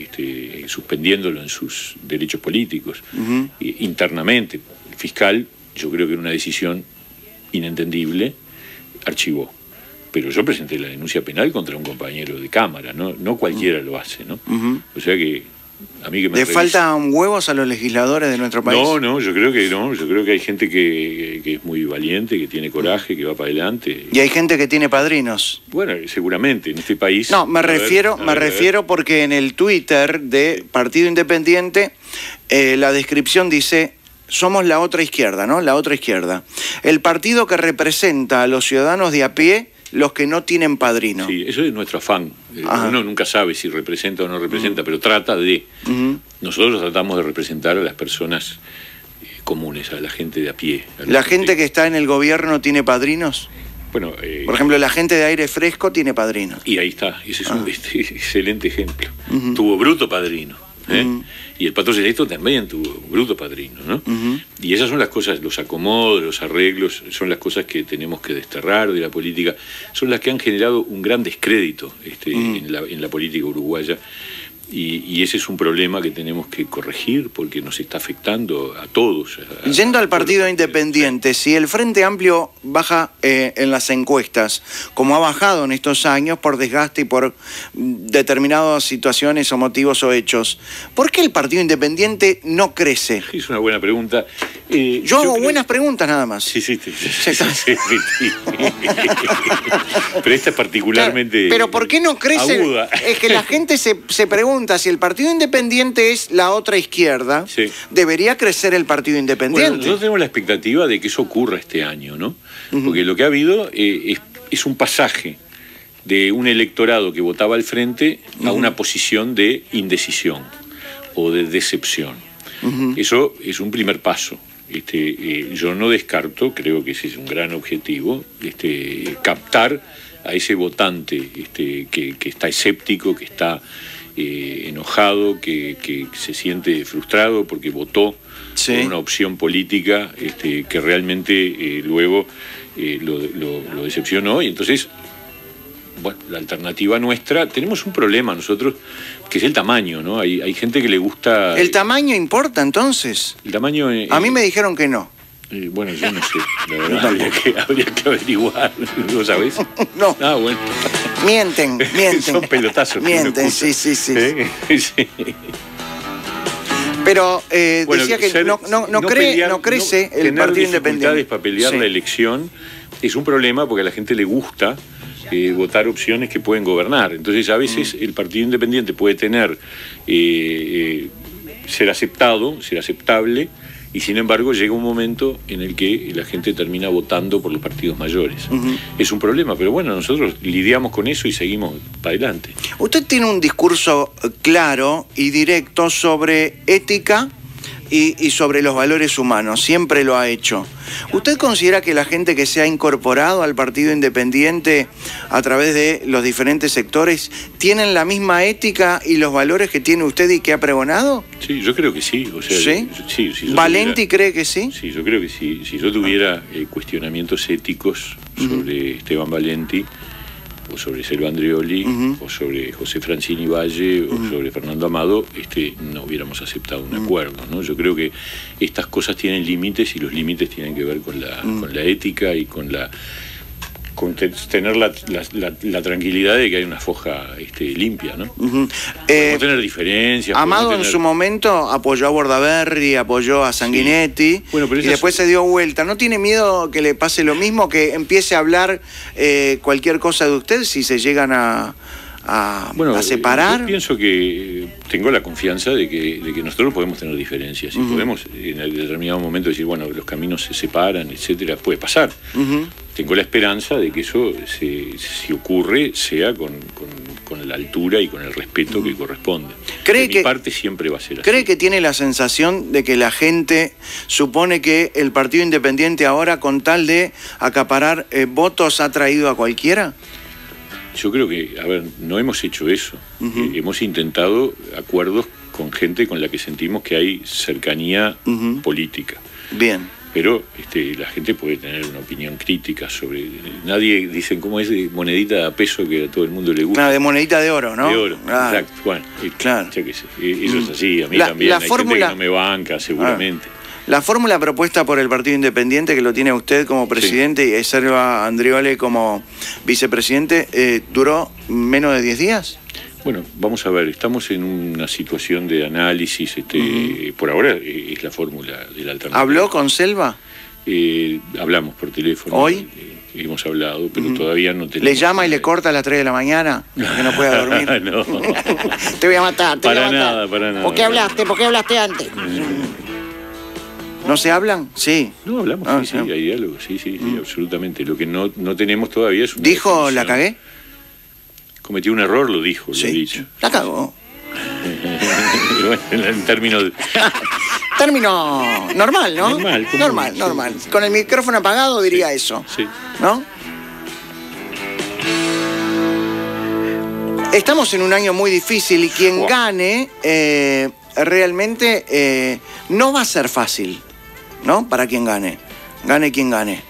suspendiéndolo en sus derechos políticos. Internamente, el fiscal, yo creo que era una decisión inentendible, archivó. Pero yo presenté la denuncia penal contra un compañero de Cámara, no cualquiera lo hace, ¿no? O sea que a mí que me... ¿Le faltan huevos a los legisladores de nuestro país? No, yo creo que no. Yo creo que hay gente que es muy valiente, que tiene coraje, que va para adelante. Y hay gente que tiene padrinos. Bueno, seguramente en este país... No, me refiero porque en el Twitter de Partido Independiente la descripción dice: somos la otra izquierda, ¿no? La otra izquierda. El partido que representa a los ciudadanos de a pie, los que no tienen padrino. Sí, eso es nuestro afán. Uno nunca sabe si representa o no representa, pero trata de... Nosotros tratamos de representar a las personas comunes, a la gente de a pie. ¿La gente que está en el gobierno tiene padrinos? Bueno, por ejemplo, la gente de Aire Fresco tiene padrinos. Y ahí está, ese es un excelente ejemplo. Tuvo Bruto padrino. Y el Patrón Selecto también tuvo Bruto padrino, ¿no? Y esas son las cosas, los acomodos, los arreglos, son las cosas que tenemos que desterrar de la política, son las que han generado un gran descrédito en la política uruguaya. Y ese es un problema que tenemos que corregir porque nos está afectando a todos. Yendo al Partido Independiente, si el Frente Amplio baja en las encuestas, como ha bajado en estos años por desgaste y por determinadas situaciones o motivos o hechos, ¿por qué el Partido Independiente no crece? Es una buena pregunta. Yo hago buenas preguntas nada más. Sí. Pero esta es particularmente pero ¿por qué no crece? Aguda. Es que la gente se pregunta, si el Partido Independiente es la otra izquierda, debería crecer el Partido Independiente. Bueno, nosotros tenemos la expectativa de que eso ocurra este año, ¿no? Porque lo que ha habido es un pasaje de un electorado que votaba al frente a una posición de indecisión o de decepción. Eso es un primer paso. Yo no descarto, creo que ese es un gran objetivo, captar a ese votante que está escéptico, que está enojado, que se siente frustrado porque votó por una opción política que realmente luego lo decepcionó. Y entonces, bueno, la alternativa nuestra, tenemos un problema nosotros, que es el tamaño, ¿no? Hay gente que le gusta... ¿El tamaño importa entonces? El tamaño... a mí me dijeron que no. Bueno, yo no sé, la verdad, habría que averiguar, ¿lo sabés? No. Ah, bueno. Mienten. Son pelotazos. Mienten, sí. Sí. Pero bueno, decía que no crece el Partido Independiente. Para pelear la elección es un problema porque a la gente le gusta votar opciones que pueden gobernar. Entonces a veces el Partido Independiente puede tener ser aceptado, ser aceptable, y sin embargo llega un momento en el que la gente termina votando por los partidos mayores. Es un problema, pero bueno, nosotros lidiamos con eso y seguimos para adelante. Usted tiene un discurso claro y directo sobre ética y sobre los valores humanos, siempre lo ha hecho. ¿Usted considera que la gente que se ha incorporado al Partido Independiente a través de los diferentes sectores tienen la misma ética y los valores que tiene usted y que ha pregonado? Sí, yo creo que sí. O sea, ¿Sí? ¿Valenti cree que sí? Sí, yo creo que sí. Si yo tuviera cuestionamientos éticos sobre Esteban Valenti, o sobre Selva Andreoli, o sobre José Francini Valle, o sobre Fernando Amado, no hubiéramos aceptado un acuerdo, ¿no? Yo creo que estas cosas tienen límites y los límites tienen que ver con la ética y con tener la tranquilidad de que hay una foja limpia, ¿no? Podemos tener diferencias. Amado en su momento apoyó a Bordaberry, apoyó a Sanguinetti, bueno, pero y después se dio vuelta. ¿No tiene miedo que le pase lo mismo, que empiece a hablar cualquier cosa de usted si se llegan a separar? Yo pienso que tengo la confianza de que nosotros podemos tener diferencias y podemos en determinado momento decir, bueno, los caminos se separan, etcétera, puede pasar. Tengo la esperanza de que eso, si ocurre, sea con la altura y con el respeto que corresponde. De mi parte siempre va a ser así. ¿Cree que tiene la sensación de que la gente supone que el Partido Independiente ahora, con tal de acaparar votos, ha traído a cualquiera? Yo creo que, a ver, no hemos hecho eso. Hemos intentado acuerdos con gente con la que sentimos que hay cercanía política. Bien. Pero la gente puede tener una opinión crítica sobre... Nadie, dicen, ¿cómo es? Monedita a peso que a todo el mundo le gusta. Claro, de monedita de oro, ¿no? De oro, exacto. Bueno, claro. Yo qué sé, eso es así. A mí también hay gente que no me banca, seguramente. La fórmula propuesta por el Partido Independiente, que lo tiene usted como presidente y Selva Andreoli como vicepresidente, ¿duró menos de 10 días? Bueno, vamos a ver, estamos en una situación de análisis, por ahora es la fórmula de la alternativa. ¿Habló con Selva? Hablamos por teléfono. ¿Hoy? Hemos hablado, pero todavía no tenemos... ¿Le llama y le corta a las 3 de la mañana? Para que no pueda dormir. No. Te voy a matar, te voy a matar. Para nada. ¿Por qué hablaste antes? ¿No se hablan? Sí. No, hablamos, sí, hay diálogo, sí, absolutamente. Lo que no tenemos todavía es una ¿Dijo, definición. la cagué? Cometió un error, lo dijo, lo he dicho. La cagó. En términos... Término normal, ¿no? Normal. Con el micrófono apagado diría eso. Sí. ¿No? Estamos en un año muy difícil y quien gane realmente no va a ser fácil, ¿no? Para quien gane. Gane quien gane,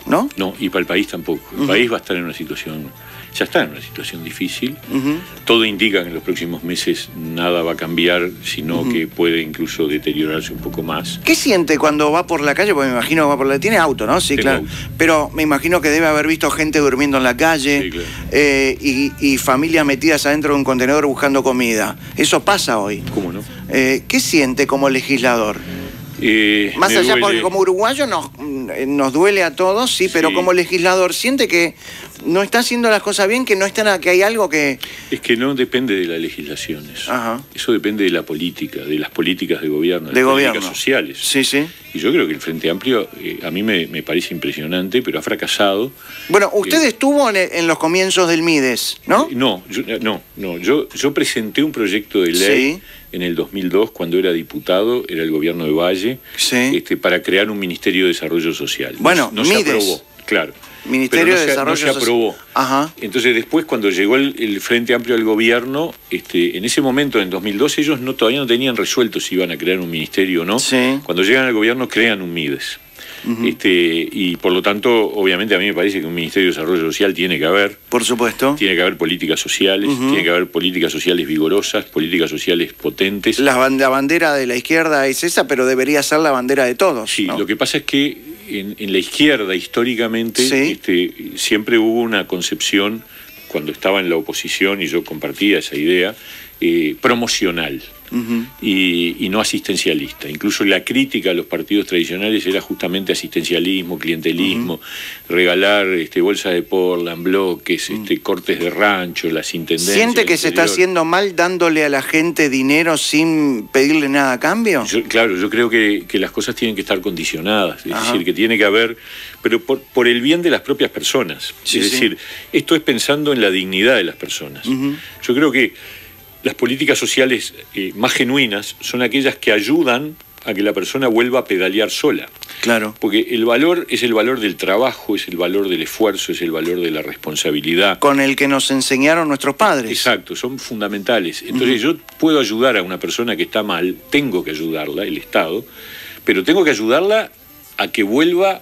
¿no? No, y para el país tampoco. El país va a estar en una situación... Ya está en una situación difícil. Todo indica que en los próximos meses nada va a cambiar, sino que puede incluso deteriorarse un poco más. ¿Qué siente cuando va por la calle? Porque me imagino que va por la... Tiene auto, ¿no? Sí, Tengo claro. auto. Pero me imagino que debe haber visto gente durmiendo en la calle, Sí, claro. y familias metidas adentro de un contenedor buscando comida. Eso pasa hoy. ¿Cómo no? ¿Qué siente como legislador? Más me allá, duele. porque como uruguayo nos duele a todos, sí, pero como legislador, ¿siente que no está haciendo las cosas bien, que no están, que hay algo que...? Es que no depende de la legislación eso. Ajá. Eso depende de la política, de las políticas de gobierno, de las gobierno. políticas sociales. Sí, sí. Y yo creo que el Frente Amplio, a mí me parece impresionante, pero ha fracasado. Bueno, usted estuvo en los comienzos del Mides, ¿no? Yo presenté un proyecto de ley en el 2002, cuando era diputado, era el gobierno de Valle, para crear un Ministerio de Desarrollo Social. Bueno, no Mides. se aprobó, claro. Ministerio de Desarrollo Social. No se aprobó. Ajá. Entonces después, cuando llegó el Frente Amplio al gobierno, en ese momento, en 2002, ellos todavía no tenían resuelto si iban a crear un ministerio o no. Sí. Cuando llegan al gobierno, crean un Mides. Y por lo tanto, obviamente a mí me parece que un Ministerio de Desarrollo Social tiene que haber. Por supuesto. Tiene que haber políticas sociales, tiene que haber políticas sociales vigorosas, políticas sociales potentes. La bandera de la izquierda es esa, pero debería ser la bandera de todos. Sí, ¿no? lo que pasa es que en la izquierda, históricamente, siempre hubo una concepción, cuando estaba en la oposición, y yo compartía esa idea, promocional. Y no asistencialista. Incluso la crítica a los partidos tradicionales era justamente asistencialismo, clientelismo, regalar bolsas de Portland, bloques, cortes de rancho, las intendencias. ¿Siente que se está haciendo mal dándole a la gente dinero sin pedirle nada a cambio? Claro, yo creo que las cosas tienen que estar condicionadas, es decir, que tiene que haber, pero por el bien de las propias personas. Es decir, esto es pensando en la dignidad de las personas. Yo creo que las políticas sociales más genuinas son aquellas que ayudan a que la persona vuelva a pedalear sola. Claro. Porque el valor es el valor del trabajo, es el valor del esfuerzo, es el valor de la responsabilidad. Con el que nos enseñaron nuestros padres. Exacto, son fundamentales. Entonces yo puedo ayudar a una persona que está mal, tengo que ayudarla, el Estado, pero tengo que ayudarla a que vuelva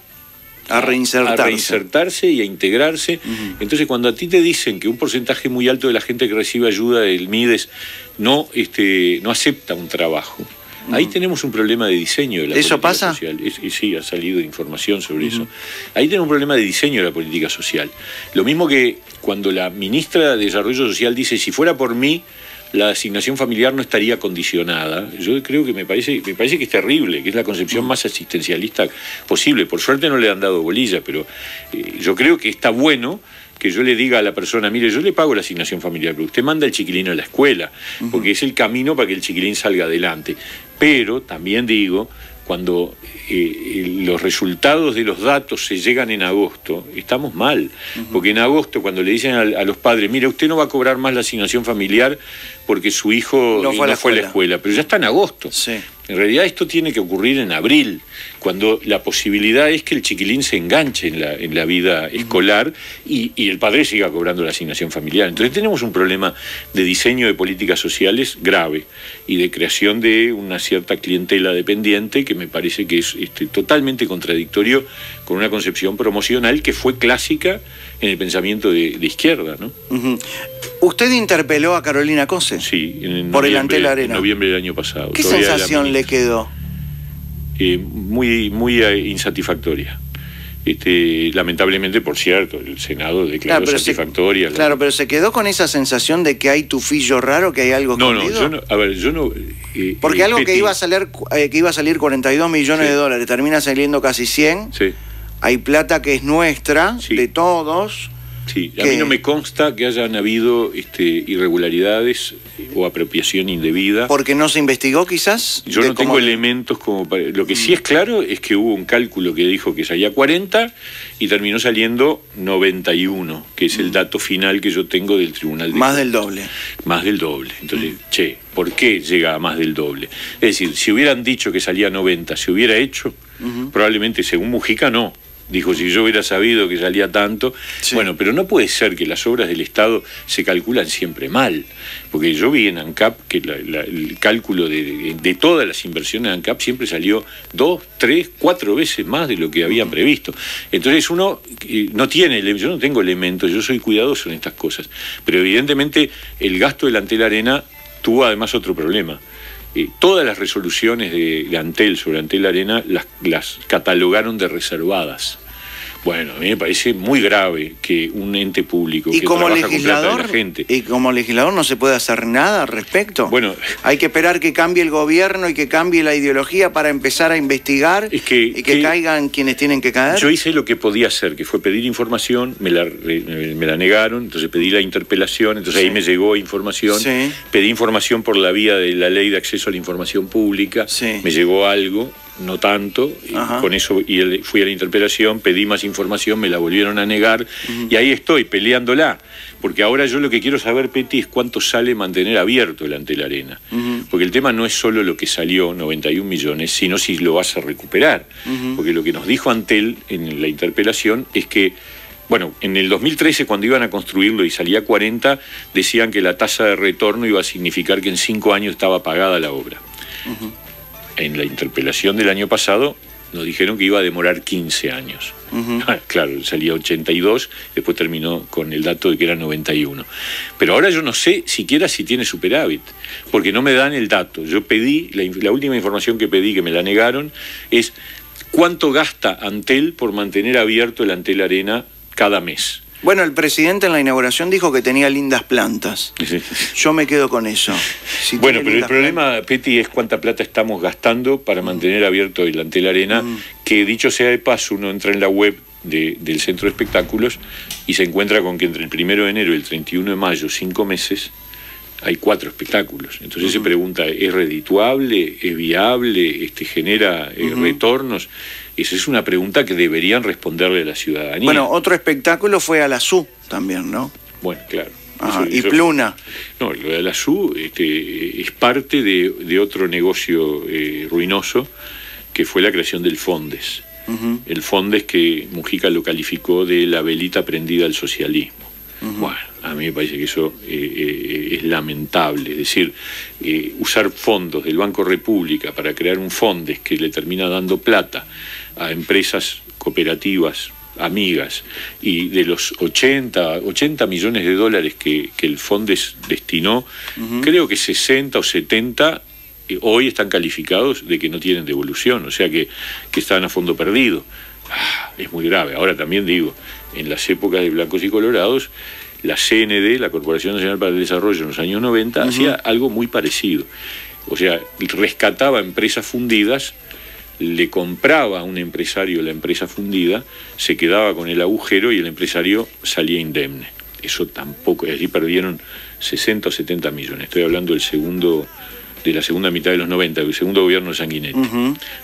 a reinsertarse y a integrarse. Entonces, cuando a ti te dicen que un porcentaje muy alto de la gente que recibe ayuda del MIDES no acepta un trabajo, ahí tenemos un problema de diseño de la política social. Y sí, ha salido información sobre eso. Ahí tenemos un problema de diseño de la política social. Lo mismo que cuando la ministra de Desarrollo Social dice, si fuera por mí, la asignación familiar no estaría condicionada. Yo creo que me parece que es terrible, que es la concepción más asistencialista posible. Por suerte no le han dado bolilla, pero yo creo que está bueno que yo le diga a la persona, mire, yo le pago la asignación familiar, pero usted manda al chiquilín a la escuela, porque es el camino para que el chiquilín salga adelante. Pero también digo, cuando los resultados de los datos se llegan en agosto, estamos mal. Porque en agosto, cuando le dicen a los padres, mira, usted no va a cobrar más la asignación familiar porque su hijo no fue a la escuela, pero ya está en agosto. Sí. En realidad esto tiene que ocurrir en abril, cuando la posibilidad es que el chiquilín se enganche en la vida escolar y el padre siga cobrando la asignación familiar. Entonces tenemos un problema de diseño de políticas sociales grave y de creación de una cierta clientela dependiente que me parece que es totalmente contradictorio con una concepción promocional que fue clásica en el pensamiento de izquierda, ¿no? ¿Usted interpeló a Carolina Cose? Sí, por el Antel Arena. En noviembre del año pasado. ¿Qué sensación le quedó? Muy insatisfactoria. Lamentablemente, por cierto, el Senado declaró satisfactoria. Claro, pero se quedó con esa sensación de que hay tufillo raro, que hay algo escondido. Yo no. Porque algo que iba a salir 42 millones de dólares, termina saliendo casi 100. Sí. Hay plata que es nuestra, de todos. Sí, a mí no me consta que hayan habido irregularidades o apropiación indebida. ¿Porque no se investigó quizás? Yo no tengo elementos como para... Lo que sí es claro es que hubo un cálculo que dijo que salía 40 y terminó saliendo 91, que es el dato final que yo tengo del Tribunal de Más del doble. Más del doble. Entonces, ¿por qué llega a más del doble? Es decir, si hubieran dicho que salía 90, se hubiera hecho, probablemente según Mujica no. Dijo, si yo hubiera sabido que salía tanto... Sí. Bueno, pero no puede ser que las obras del Estado se calculan siempre mal. Porque yo vi en ANCAP que el cálculo de todas las inversiones de ANCAP siempre salió 2, 3, 4 veces más de lo que habían previsto. Entonces uno no tiene... Yo no tengo elementos, yo soy cuidadoso en estas cosas. Pero evidentemente el gasto del Antel Arena tuvo además otro problema. Todas las resoluciones de Antel sobre Antel Arena las catalogaron de reservadas. Bueno, a mí me parece muy grave que un ente público que trabaja con plata de la gente... ¿Y como legislador no se puede hacer nada al respecto? Bueno... Hay que esperar que cambie el gobierno y que cambie la ideología para empezar a investigar y que caigan quienes tienen que caer. Yo hice lo que podía hacer, que fue pedir información, me la negaron, entonces pedí la interpelación, entonces ahí me llegó información, pedí información por la vía de la Ley de Acceso a la Información Pública, me llegó algo... No tanto, con eso fui a la interpelación, pedí más información, me la volvieron a negar y ahí estoy peleándola, porque ahora yo lo que quiero saber, Peti, es cuánto sale mantener abierto el Antel Arena, porque el tema no es solo lo que salió, 91 millones, sino si lo vas a recuperar, porque lo que nos dijo Antel en la interpelación es que, bueno, en el 2013 cuando iban a construirlo y salía 40, decían que la tasa de retorno iba a significar que en 5 años estaba pagada la obra. En la interpelación del año pasado nos dijeron que iba a demorar 15 años. Claro, salía 82, después terminó con el dato de que era 91. Pero ahora yo no sé siquiera si tiene superávit, porque no me dan el dato. Yo pedí, la última información que pedí, que me la negaron, es cuánto gasta Antel por mantener abierto el Antel Arena cada mes. Bueno, el presidente en la inauguración dijo que tenía lindas plantas. Yo me quedo con eso. Bueno, pero el problema, Peti, es cuánta plata estamos gastando para mantener abierto el Antel Arena, que dicho sea de paso, uno entra en la web del Centro de Espectáculos y se encuentra con que entre el 1 de enero y el 31 de mayo, 5 meses, hay 4 espectáculos. Entonces se pregunta, ¿es redituable? ¿Es viable? ¿Genera retornos? Esa es una pregunta que deberían responderle a la ciudadanía. Bueno, otro espectáculo fue Alazú también, ¿no? Bueno, claro. Y Pluna. No, lo de Alazú es parte de otro negocio ruinoso, que fue la creación del Fondes. El Fondes que Mujica lo calificó de la velita prendida al socialismo. Bueno, a mí me parece que eso es lamentable. Es decir, usar fondos del Banco República para crear un Fondes que le termina dando plata a empresas cooperativas amigas y de los 80 millones de dólares que el Fondes destinó, creo que 60 o 70 hoy están calificados de que no tienen devolución, o sea que están a fondo perdido. Es muy grave. Ahora también digo, en las épocas de blancos y colorados, la CND, la Corporación Nacional para el Desarrollo, en los años 90, hacía algo muy parecido. O sea, rescataba empresas fundidas, le compraba a un empresario la empresa fundida, se quedaba con el agujero y el empresario salía indemne. Eso tampoco, allí perdieron 60 o 70 millones. Estoy hablando de la segunda mitad de los 90, el segundo gobierno de Sanguinetti.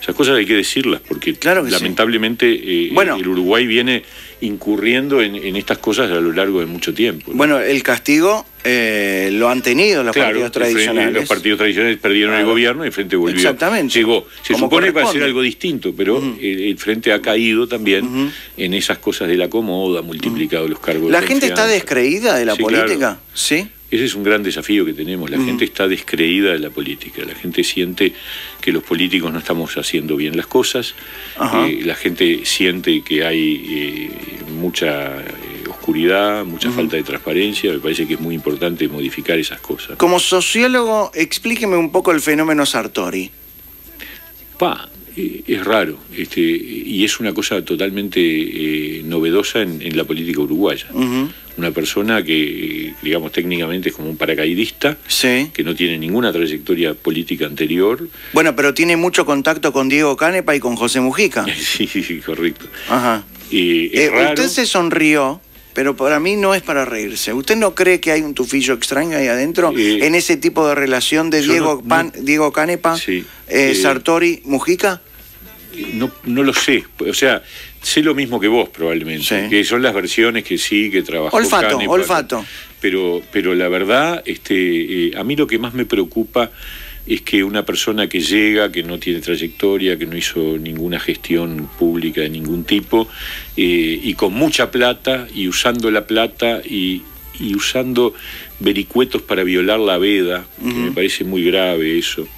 Esas cosas hay que decirlas, porque claro que lamentablemente el Uruguay viene incurriendo en estas cosas a lo largo de mucho tiempo, ¿no? Bueno, el castigo lo han tenido los partidos tradicionales. Los partidos tradicionales perdieron el gobierno y el Frente volvió. Exactamente. Llegó. Se supone que va a ser algo distinto, pero el Frente ha caído también en esas cosas de la acomoda, multiplicado los cargos. ¿La gente está descreída de la política? Claro. ¿Sí? Ese es un gran desafío que tenemos. La gente está descreída de la política. La gente siente que los políticos no estamos haciendo bien las cosas. La gente siente que hay mucha oscuridad, mucha falta de transparencia. Me parece que es muy importante modificar esas cosas. Como sociólogo, explíqueme un poco el fenómeno Sartori. Es raro, y es una cosa totalmente novedosa en la política uruguaya. Una persona que, digamos, técnicamente es como un paracaidista, que no tiene ninguna trayectoria política anterior. Bueno, pero tiene mucho contacto con Diego Canepa y con José Mujica. Sí, correcto. Es raro. Usted se sonrió, pero para mí no es para reírse. ¿Usted no cree que hay un tufillo extraño ahí adentro en ese tipo de relación de Diego Canepa, Sartori, Mujica? No lo sé, o sea, sé lo mismo que vos probablemente, que son las versiones que que trabajó Canepa, olfato. Pero la verdad, a mí lo que más me preocupa es que una persona que llega, que no tiene trayectoria, que no hizo ninguna gestión pública de ningún tipo, y con mucha plata, y usando la plata, y usando vericuetos para violar la veda, que me parece muy grave eso,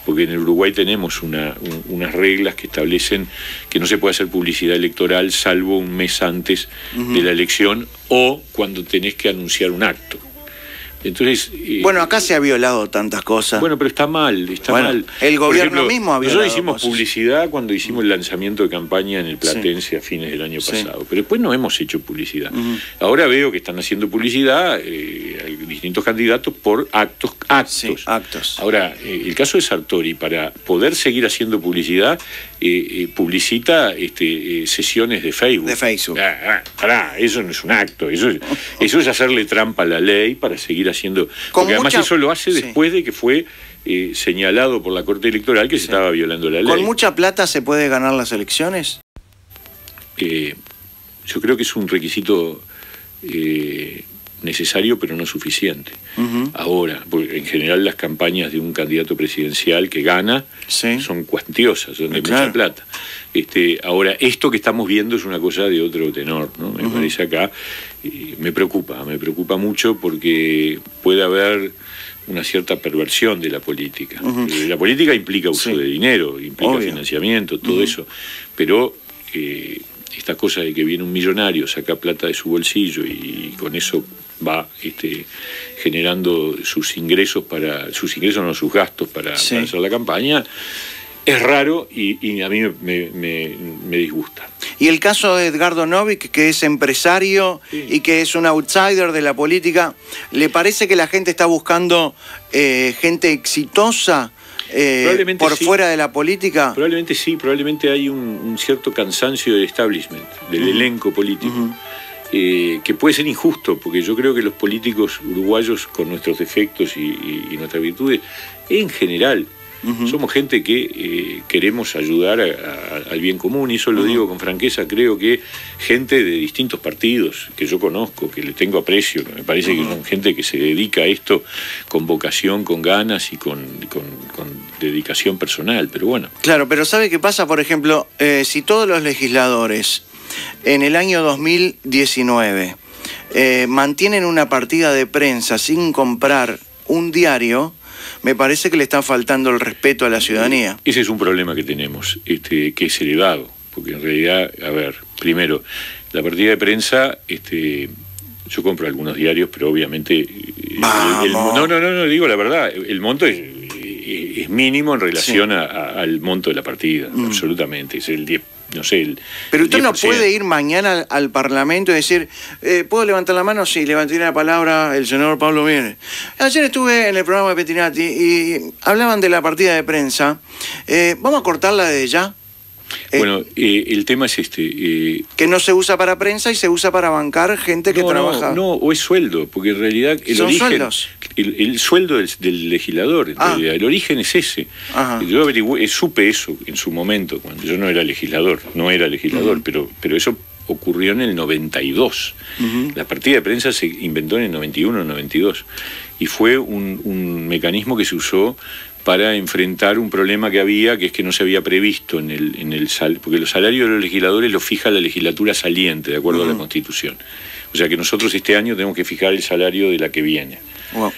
porque en el Uruguay tenemos unas reglas que establecen que no se puede hacer publicidad electoral salvo un mes antes de la elección o cuando tenés que anunciar un acto. Entonces, bueno, acá se ha violado tantas cosas. Bueno, pero está mal. El gobierno mismo ha violado. Nosotros hicimos publicidad cuando hicimos el lanzamiento de campaña en el Platense a fines del año pasado, pero después no hemos hecho publicidad. Ahora veo que están haciendo publicidad distintos candidatos por actos. Sí, actos. Ahora, el caso de Sartori, para poder seguir haciendo publicidad, publicita sesiones de Facebook. Eso no es un acto, eso es hacerle trampa a la ley para seguir haciendo, porque además eso lo hace después de que fue señalado por la Corte Electoral que se estaba violando la ley. ¿Con mucha plata se puede ganar las elecciones? Yo creo que es un requisito necesario, pero no suficiente. Ahora, porque en general las campañas de un candidato presidencial que gana son cuantiosas, son de mucha plata. Ahora, esto que estamos viendo es una cosa de otro tenor, ¿no? Me parece acá, me preocupa mucho porque puede haber una cierta perversión de la política. La política implica uso de dinero, implica financiamiento, todo eso, pero esta cosa de que viene un millonario, saca plata de su bolsillo y con eso va generando sus gastos para hacer la campaña, es raro y a mí me disgusta. Y el caso de Edgardo Novick, que es empresario y que es un outsider de la política, ¿le parece que la gente está buscando gente exitosa por fuera de la política? Probablemente sí, probablemente hay un cierto cansancio del establishment, del elenco político, que puede ser injusto, porque yo creo que los políticos uruguayos, con nuestros defectos y nuestras virtudes, en general, somos gente que queremos ayudar al bien común, y eso lo digo con franqueza. Creo que gente de distintos partidos que yo conozco, que le tengo aprecio, que me parece que son gente que se dedica a esto con vocación, con ganas y con dedicación personal, pero bueno. Claro, pero ¿sabe qué pasa? Por ejemplo, si todos los legisladores en el año 2019 mantienen una partida de prensa sin comprar un diario, me parece que le está faltando el respeto a la ciudadanía. Ese es un problema que tenemos, que es heredado, porque en realidad, a ver, primero, la partida de prensa, yo compro algunos diarios, pero obviamente no, digo la verdad, el monto es mínimo en relación al monto de la partida, absolutamente, es el 10. No sé, pero usted 10%. no puede ir mañana al Parlamento y decir, ¿puedo levantar la mano? Sí, levanté la palabra el senador Pablo Mieres. Ayer estuve en el programa de Pettinati y hablaban de la partida de prensa. ¿Vamos a cortarla desde ya? Bueno, el tema es que no se usa para prensa y se usa para bancar gente que trabaja. No, o es sueldo, porque en realidad el ¿Son origen, sueldos? El sueldo del legislador, en realidad, el origen es ese. Ajá. Yo averigüé, supe eso en su momento, cuando yo no era legislador, pero eso ocurrió en el 92. La partida de prensa se inventó en el 91, 92, y fue un mecanismo que se usó para enfrentar un problema que había, que es que no se había previsto porque los salarios de los legisladores los fija la legislatura saliente, de acuerdo a la Constitución. O sea que nosotros este año tenemos que fijar el salario de la que viene. Wow.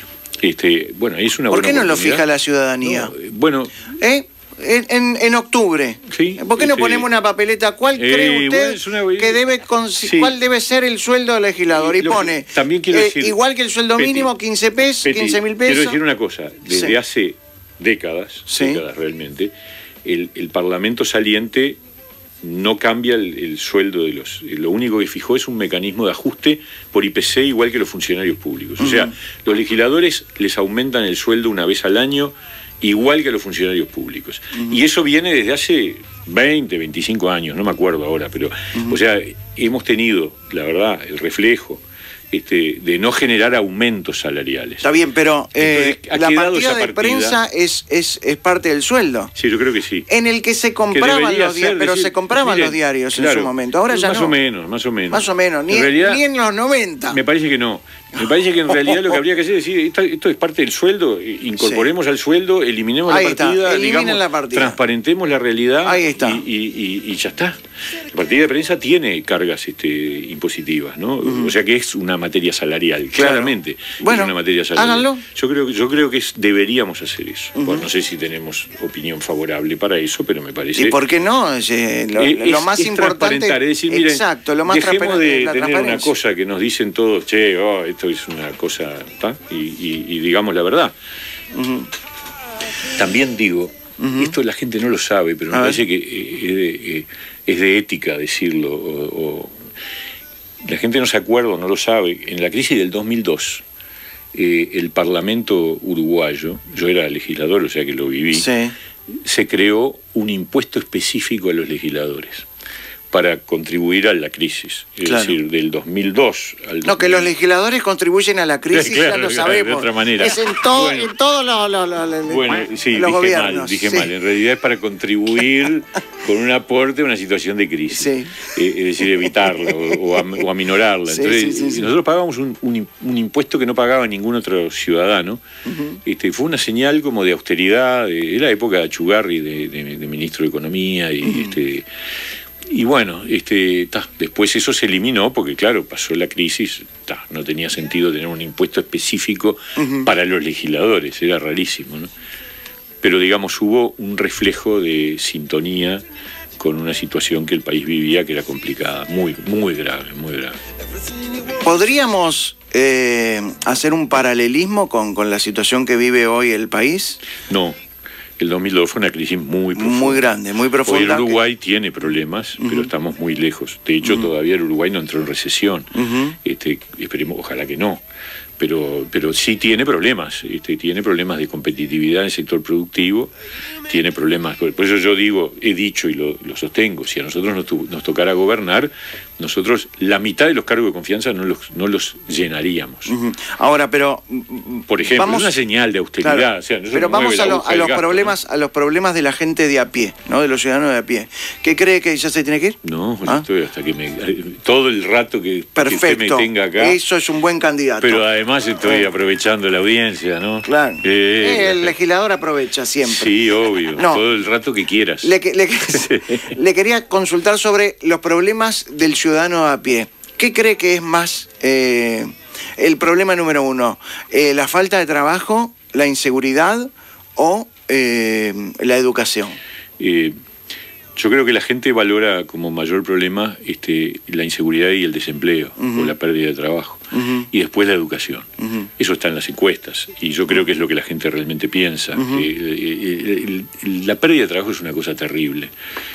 Bueno, es una ¿Por buena qué no lo oportunidad. fija la ciudadanía? No, bueno... En octubre. Sí, ¿Por qué no ponemos una papeleta? ¿Cuál cree usted cuál debe ser el sueldo del legislador? Y pone, también quiero decir, igual que el sueldo mínimo, 15 pesos, 15.000 pesos. Quiero decir una cosa, desde hace décadas realmente, el Parlamento saliente no cambia el sueldo de los... Lo único que fijó es un mecanismo de ajuste por IPC igual que los funcionarios públicos. O sea, los legisladores les aumentan el sueldo una vez al año igual que a los funcionarios públicos. Y eso viene desde hace 20, 25 años, no me acuerdo ahora, pero, o sea, hemos tenido, la verdad, el reflejo de no generar aumentos salariales. Está bien, pero Entonces, la partida de prensa es parte del sueldo. Sí, yo creo que sí. En el que se compraban los diarios, pero se compraban los diarios en su momento. Ahora ya más no. Más o menos. Más o menos, ni en los 90. Me parece que no. Me parece que en realidad lo que habría que hacer es decir, esto es parte del sueldo, incorporemos al sueldo, eliminemos la partida, eliminen la partida, transparentemos la realidad. Ahí está. Y ya está. La partida de prensa tiene cargas impositivas, ¿no? O sea que es una materia salarial, claramente. Bueno, es una materia salarial. Háganlo. Yo creo que deberíamos hacer eso. Bueno, no sé si tenemos opinión favorable para eso, pero me parece... ¿Y por qué no? Lo más importante... Es decir, miren, exacto, lo más dejemos de la tener una cosa que nos dicen todos, esto es una cosa, y digamos la verdad. También digo, esto la gente no lo sabe, pero me parece que es de ética decirlo, la gente no se acuerda o no lo sabe. En la crisis del 2002, el Parlamento uruguayo, yo era legislador, o sea que lo viví, se creó un impuesto específico a los legisladores para contribuir a la crisis, es decir, del 2002 al 2002. No, que los legisladores contribuyen a la crisis, ya lo sabemos. De otra manera. Es en todos los gobiernos. Dije mal. En realidad es para contribuir con un aporte a una situación de crisis. Es decir, evitarla o aminorarla. Entonces, nosotros pagábamos un impuesto que no pagaba ningún otro ciudadano. Fue una señal como de austeridad. Era la época de Achugarri, de ministro de Economía, y bueno, después eso se eliminó porque, claro, pasó la crisis, no tenía sentido tener un impuesto específico para los legisladores, era rarísimo, ¿no? Pero, digamos, hubo un reflejo de sintonía con una situación que el país vivía que era complicada, muy, muy grave, muy grave. ¿Podríamos hacer un paralelismo con la situación que vive hoy el país? No. El 2002 fue una crisis muy profunda. Muy grande, muy profunda. Hoy el Uruguay tiene problemas, pero estamos muy lejos. De hecho, todavía el Uruguay no entró en recesión. Esperemos, ojalá que no. Pero sí tiene problemas. Tiene problemas de competitividad en el sector productivo. Tiene problemas. Por eso yo digo, he dicho y lo sostengo, si a nosotros nos tocara gobernar, nosotros la mitad de los cargos de confianza no los llenaríamos. Ahora, pero... Por ejemplo, es una señal de austeridad. Claro, o sea, pero vamos a los problemas de la gente de a pie, ¿no? De los ciudadanos de a pie. ¿Qué cree que ya se tiene que ir? No, estoy hasta que todo el rato que usted me tenga acá. Eso es un buen candidato. Pero además estoy aprovechando la audiencia, ¿no? Claro. El legislador aprovecha siempre. Sí, obvio. Todo el rato que quieras. Le quería consultar sobre los problemas del ciudadano a pie. ¿Qué cree que es más el problema número uno? ¿La falta de trabajo, la inseguridad o la educación? Yo creo que la gente valora como mayor problema la inseguridad y el desempleo, o la pérdida de trabajo, y después la educación. Eso está en las encuestas, y yo creo que es lo que la gente realmente piensa. La pérdida de trabajo es una cosa terrible,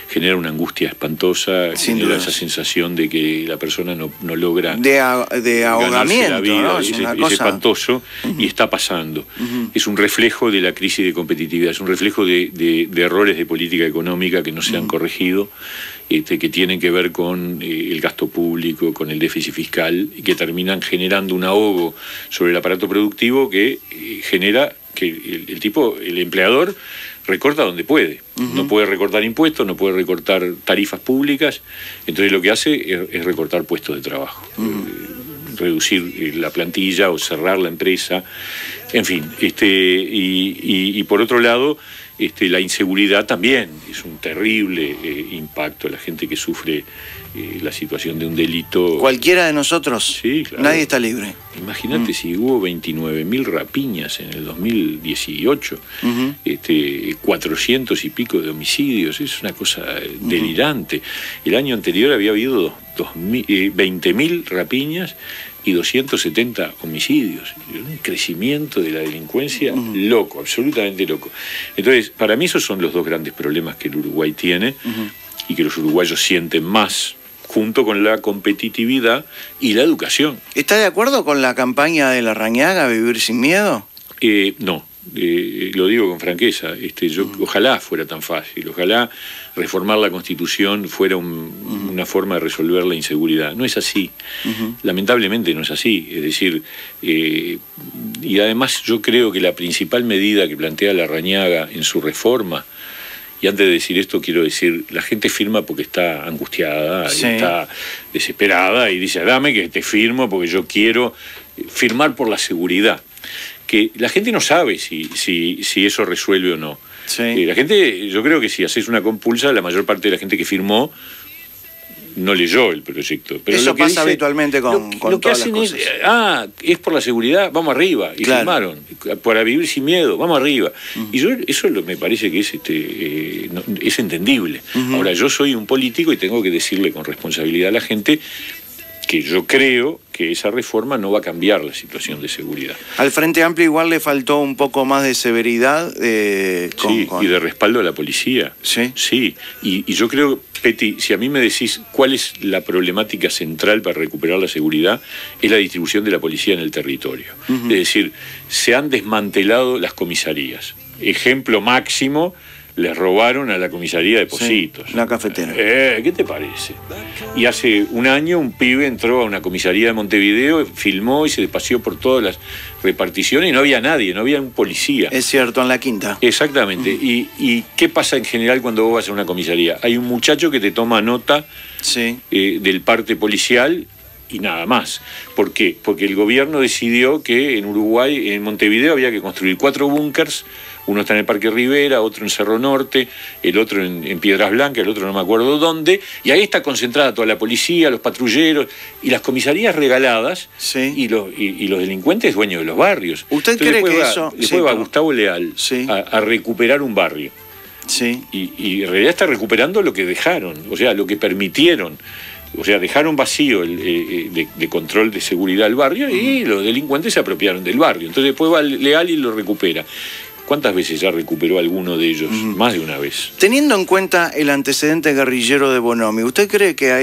genera una angustia espantosa, genera esa sensación de que la persona no logra de ahogamiento, la vida, ¿no? es espantoso, y está pasando. Es un reflejo de la crisis de competitividad, es un reflejo de errores de política económica que no se han corregido, que tienen que ver con el gasto público, con el déficit fiscal, y que terminan generando un ahogo sobre el aparato productivo que genera que el empleador recorta donde puede. No puede recortar impuestos, no puede recortar tarifas públicas, entonces lo que hace es recortar puestos de trabajo. Reducir la plantilla o cerrar la empresa, en fin, y por otro lado, la inseguridad también es un terrible impacto. La gente que sufre la situación de un delito. Cualquiera de nosotros, sí, claro. Nadie está libre. Imagínate si hubo 29.000 rapiñas en el 2018, 400 y pico de homicidios, es una cosa delirante. El año anterior había habido 20.000 rapiñas y 270 homicidios. Un crecimiento de la delincuencia loco, absolutamente loco. Entonces, para mí esos son los dos grandes problemas que el Uruguay tiene y que los uruguayos sienten más, junto con la competitividad y la educación. ¿Está de acuerdo con la campaña de Larrañaga, Vivir sin Miedo? No. Lo digo con franqueza, ojalá fuera tan fácil, ojalá reformar la Constitución fuera una forma de resolver la inseguridad. No es así, lamentablemente no es así, es decir, y además yo creo que la principal medida que plantea Larrañaga en su reforma, y antes de decir esto quiero decir, la gente firma porque está angustiada, y está desesperada, y dice, dame que te firmo porque yo quiero firmar por la seguridad. Que la gente no sabe si eso resuelve o no. La gente, yo creo que si haces una compulsa, la mayor parte de la gente que firmó no leyó el proyecto. Pero eso pasa habitualmente con todas las cosas. Es por la seguridad, vamos arriba. Y firmaron, para vivir sin miedo, vamos arriba. Y yo eso me parece que es entendible. Ahora, yo soy un político y tengo que decirle con responsabilidad a la gente que yo creo que esa reforma no va a cambiar la situación de seguridad. Al Frente Amplio igual le faltó un poco más de severidad. Y de respaldo a la policía. Sí. Y yo creo, Peti, si a mí me decís cuál es la problemática central para recuperar la seguridad, es la distribución de la policía en el territorio. Es decir, se han desmantelado las comisarías. Ejemplo máximo, les robaron a la comisaría de Pocitos. La cafetera. ¿Qué te parece? Y hace un año un pibe entró a una comisaría de Montevideo, filmó y se paseó por todas las reparticiones y no había nadie, no había un policía. Es cierto, en la Quinta. Exactamente. ¿Y qué pasa en general cuando vos vas a una comisaría? Hay un muchacho que te toma nota del parte policial y nada más. ¿Por qué? Porque el gobierno decidió que en Uruguay, en Montevideo, había que construir 4 búnkers. Uno está en el Parque Rivera, otro en Cerro Norte, el otro en Piedras Blancas, el otro no me acuerdo dónde, y ahí está concentrada toda la policía, los patrulleros, y las comisarías regaladas, y los delincuentes dueños de los barrios. ¿Usted cree que eso...? Después va Gustavo Leal a recuperar un barrio. Y en realidad está recuperando lo que dejaron, o sea, lo que permitieron. O sea, dejaron vacío de control de seguridad el barrio y los delincuentes se apropiaron del barrio. Entonces después va Leal y lo recupera. ¿Cuántas veces ya recuperó alguno de ellos? Más de una vez. Teniendo en cuenta el antecedente guerrillero de Bonomi, ¿usted cree que ha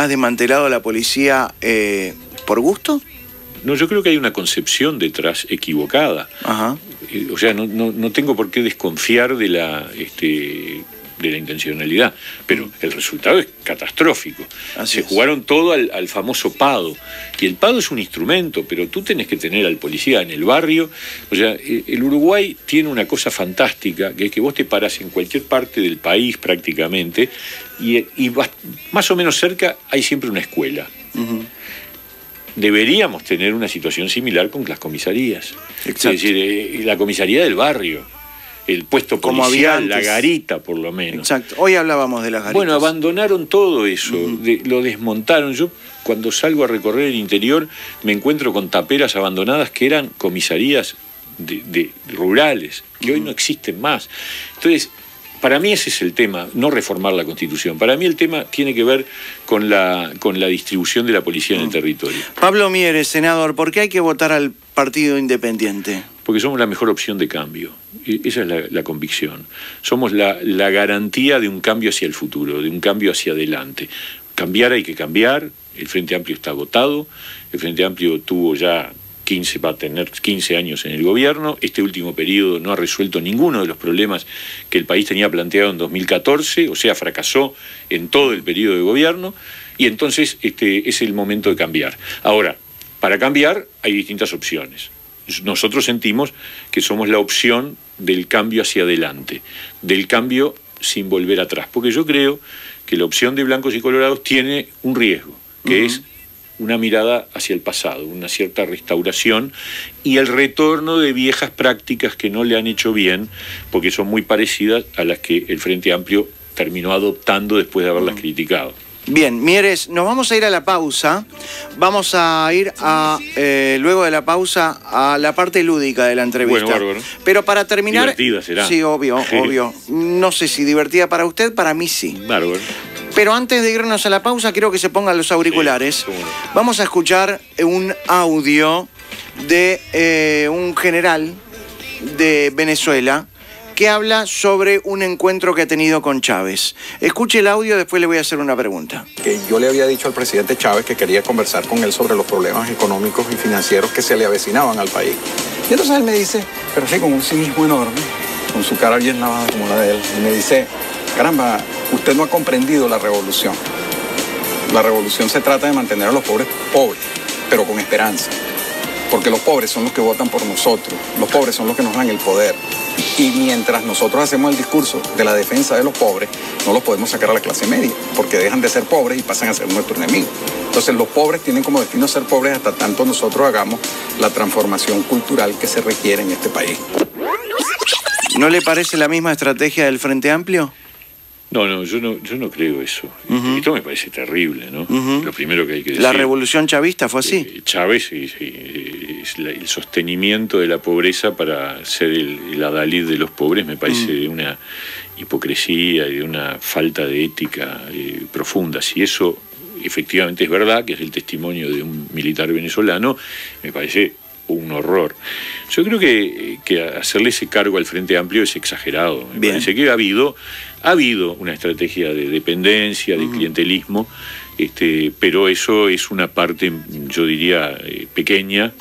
desmantelado a la policía por gusto? No, yo creo que hay una concepción detrás equivocada. O sea, no tengo por qué desconfiar de la intencionalidad, pero el resultado es catastrófico. Se jugaron todo al famoso PADO, y el PADO es un instrumento, pero tú tenés que tener al policía en el barrio. O sea, el Uruguay tiene una cosa fantástica, que es que vos te parás en cualquier parte del país prácticamente, y más o menos cerca hay siempre una escuela. Deberíamos tener una situación similar con las comisarías. Exacto. Es decir, la comisaría del barrio, el puesto policial, la garita por lo menos. Exacto, hoy hablábamos de las garitas. Bueno, abandonaron todo eso, lo desmontaron. Yo cuando salgo a recorrer el interior me encuentro con taperas abandonadas que eran comisarías de rurales, que hoy no existen más. Entonces, para mí ese es el tema, no reformar la Constitución. Para mí el tema tiene que ver con la distribución de la policía en el territorio. Pablo Mieres, senador, ¿por qué hay que votar al Partido Independiente? Porque somos la mejor opción de cambio. Y esa es la convicción. Somos la garantía de un cambio hacia el futuro, de un cambio hacia adelante. Cambiar hay que cambiar. El Frente Amplio está agotado. El Frente Amplio tuvo ya va a tener 15 años en el gobierno. Este último periodo no ha resuelto ninguno de los problemas que el país tenía planteado en 2014, o sea, fracasó en todo el periodo de gobierno, y entonces es el momento de cambiar. Ahora, para cambiar hay distintas opciones. Nosotros sentimos que somos la opción del cambio hacia adelante, del cambio sin volver atrás, porque yo creo que la opción de blancos y colorados tiene un riesgo, que es una mirada hacia el pasado, una cierta restauración y el retorno de viejas prácticas que no le han hecho bien, porque son muy parecidas a las que el Frente Amplio terminó adoptando después de haberlas criticado. Bien, Mieres, nos vamos a ir a la pausa. Vamos a ir luego de la pausa a la parte lúdica de la entrevista. Bueno, bárbaro. Pero para terminar... Divertida será. Sí, obvio. No sé si divertida para usted, para mí sí. Bárbaro. Pero antes de irnos a la pausa, quiero que se pongan los auriculares. Sí, bueno. Vamos a escuchar un audio de un general de Venezuela que habla sobre un encuentro que ha tenido con Chávez. Escuche el audio, después le voy a hacer una pregunta. Que yo le había dicho al presidente Chávez que quería conversar con él sobre los problemas económicos y financieros que se le avecinaban al país. Y entonces él me dice, pero sí, con un cinismo enorme, con su cara bien lavada como la de él, y me dice, caramba, usted no ha comprendido la revolución. La revolución se trata de mantener a los pobres pobres, pero con esperanza. Porque los pobres son los que votan por nosotros, los pobres son los que nos dan el poder. Y mientras nosotros hacemos el discurso de la defensa de los pobres, no los podemos sacar a la clase media, porque dejan de ser pobres y pasan a ser nuestro enemigo. Entonces los pobres tienen como destino ser pobres hasta tanto nosotros hagamos la transformación cultural que se requiere en este país. ¿No le parece la misma estrategia del Frente Amplio? No, yo no creo eso. Esto me parece terrible, ¿no? Lo primero que hay que decir. ¿La revolución chavista fue así? Chávez es el sostenimiento de la pobreza para ser el adalid de los pobres, me parece de una hipocresía y de una falta de ética profunda. Si eso efectivamente es verdad, que es el testimonio de un militar venezolano, me parece un horror. Yo creo que hacerle ese cargo al Frente Amplio es exagerado. Me parece que ha habido una estrategia de dependencia, de clientelismo, pero eso es una parte, yo diría, pequeña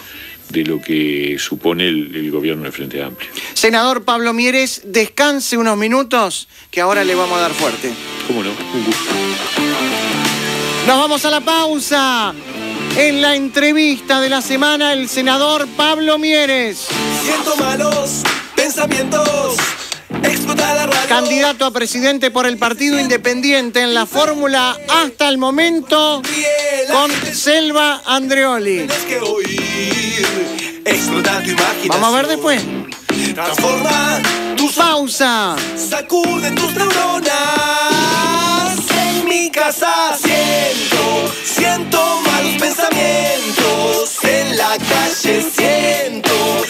de lo que supone el gobierno del Frente Amplio. Senador Pablo Mieres, descanse unos minutos, que ahora le vamos a dar fuerte. ¿Cómo no? Un gusto. Nos vamos a la pausa. En la entrevista de la semana, el senador Pablo Mieres. Siento malos pensamientos. Explota la radio. Candidato a presidente por el Partido Independiente en la fórmula hasta el momento con Selva Andreoli. Tienes que oír. Explota tu imaginación. Vamos a ver después. Transforma tus pausa. Sacude tus neuronas. En mi casa siento malos pensamientos. En la calle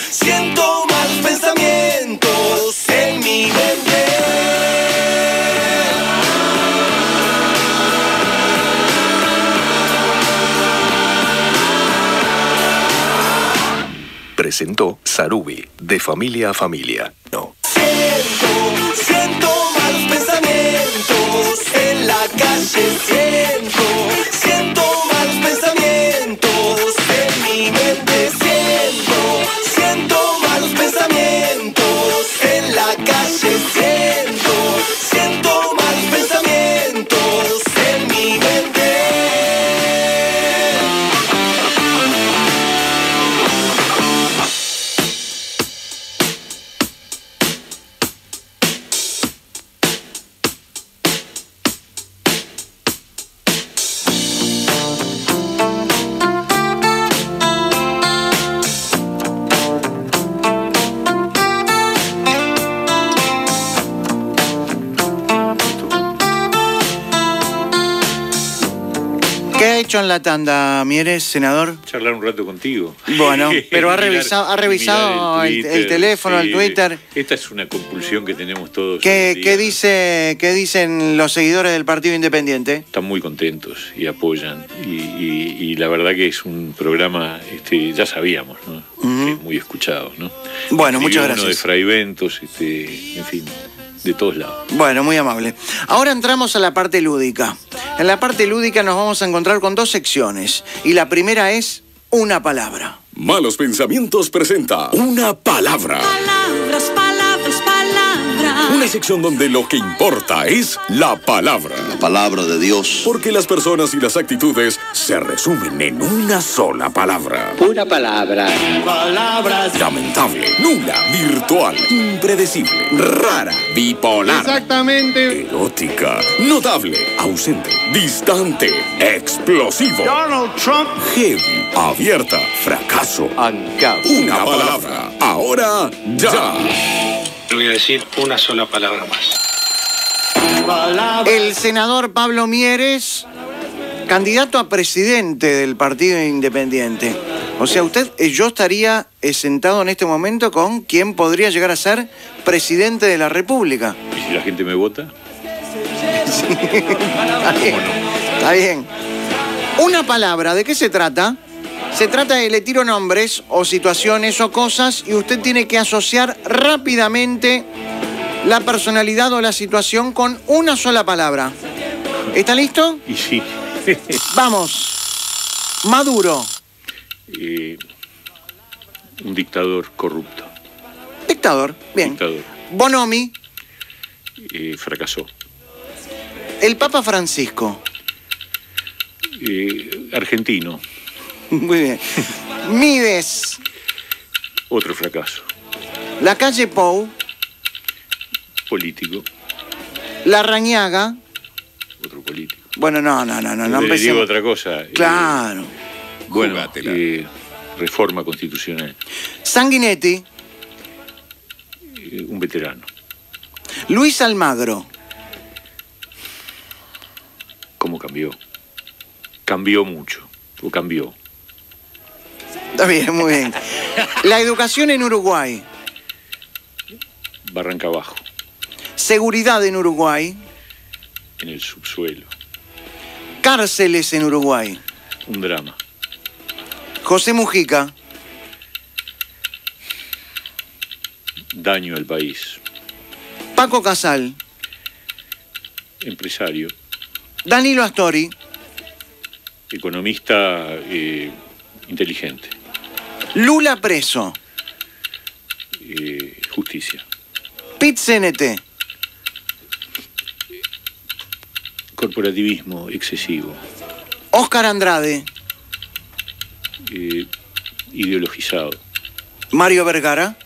siento malos pensamientos. En mi mente. Presentó Sarubi, de familia a familia. No. Siento malos pensamientos. En la calle siento malos pensamientos. En mi mente siento malos pensamientos. En la calle siento malos pensamientos. En mi mente. hecho en la tanda, Mieres, senador? Charlar un rato contigo. Bueno, pero ha Mirar- revisado mirar el teléfono, sí. el Twitter. Esta es una compulsión que tenemos todos. ¿Qué hoy en día. qué dicen los seguidores del Partido Independiente? Están muy contentos y apoyan. Y la verdad que es un programa, ya sabíamos, ¿no? Que es muy escuchado, ¿no? Bueno, Escribió muchas uno gracias. de Fraiventos, en fin, de todos lados. Bueno, muy amable. Ahora entramos a la parte lúdica. En la parte lúdica nos vamos a encontrar con dos secciones. Y la primera es una palabra. Malos Pensamientos presenta Una Palabra. Palabras, palabras, palabras. Una sección donde lo que importa es la palabra. La palabra de Dios. Porque las personas y las actitudes se resumen en una sola palabra. Una palabra. Palabras. Lamentable, nula, virtual, impredecible, rara, bipolar. Exactamente. Erótica, notable, ausente, distante, explosivo. Donald Trump. Heavy, abierta, fracaso. Una palabra. Ahora, ya. Voy a decir una sola palabra más. El senador Pablo Mieres, candidato a presidente del Partido Independiente. O sea, yo estaría sentado en este momento con quien podría llegar a ser presidente de la República. ¿Y si la gente me vota? Está bien. Está bien. Una palabra, ¿de qué se trata? Se trata de le tiro nombres o situaciones o cosas y usted tiene que asociar rápidamente la personalidad o la situación con una sola palabra. ¿Está listo? Y sí. Vamos. Maduro. Un dictador corrupto. Dictador. Bien. Dictador. Bonomi. Fracasó. El Papa Francisco. Argentino. Muy bien. Mides. Otro fracaso. La calle Pou. Político. Larrañaga. Otro político. Bueno, no Le empecemos. digo otra cosa. Claro. Bueno, reforma constitucional. Sanguinetti. Un veterano. Luis Almagro. ¿Cómo cambió? Cambió mucho. O cambió. Está bien, muy bien. La educación en Uruguay. Barranca abajo. Seguridad en Uruguay. En el subsuelo. Cárceles en Uruguay. Un drama. José Mujica. Daño al país. Paco Casal. Empresario. Danilo Astori. Economista inteligente. Lula preso. Justicia. Pit-CNT. Corporativismo excesivo. Óscar Andrade. Ideologizado. Mario Vergara.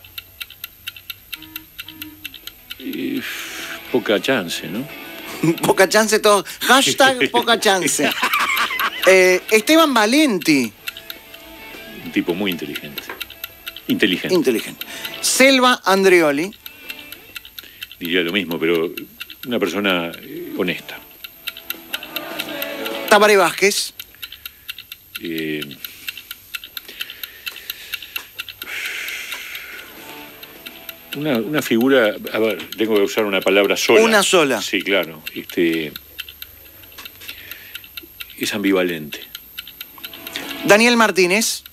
Poca chance, ¿no? Poca chance todo. Hashtag poca chance. Esteban Valenti. Un tipo muy inteligente. Inteligente. Inteligente. Selva Andreoli. Diría lo mismo, pero una persona honesta. Tabaré Vázquez. Una figura, a ver, tengo que usar una palabra sola. Una sola. Sí, claro. Es ambivalente. Daniel Martínez.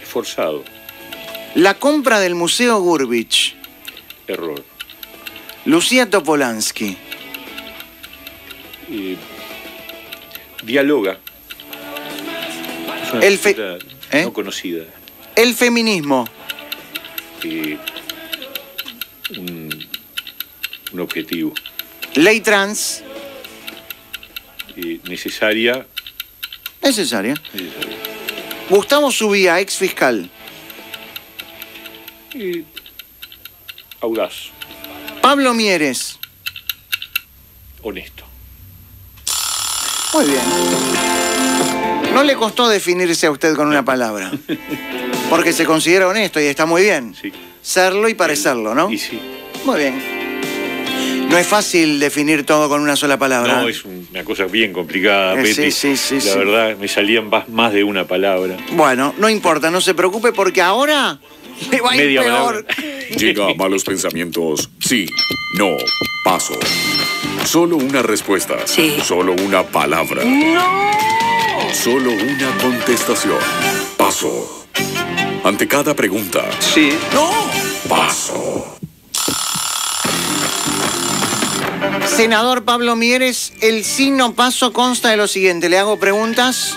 Esforzado. La compra del Museo Gurvich. Error. Lucía Topolansky. Dialoga. Es una El figura no conocida. El feminismo. Un objetivo. Ley trans. Necesaria. Necesaria. Gustavo Subía, ex fiscal. Audaz. Pablo Mieres. Honesto. Muy bien. No le costó definirse a usted con una palabra. Porque se considera honesto y está muy bien. Sí. Serlo y parecerlo, ¿no? Y sí. Muy bien. No es fácil definir todo con una sola palabra. No, es una cosa bien complicada, Petty. Sí. La verdad, me salían más de una palabra. Bueno, no importa, no se preocupe porque ahora le va a ir Media peor. Llega a malos pensamientos. Sí, no, paso. Solo una respuesta. Sí. Solo una palabra. ¡No! Solo una contestación. Paso. Ante cada pregunta. Sí. ¡No! Paso. Senador Pablo Mieres, el sí no paso consta de lo siguiente. Le hago preguntas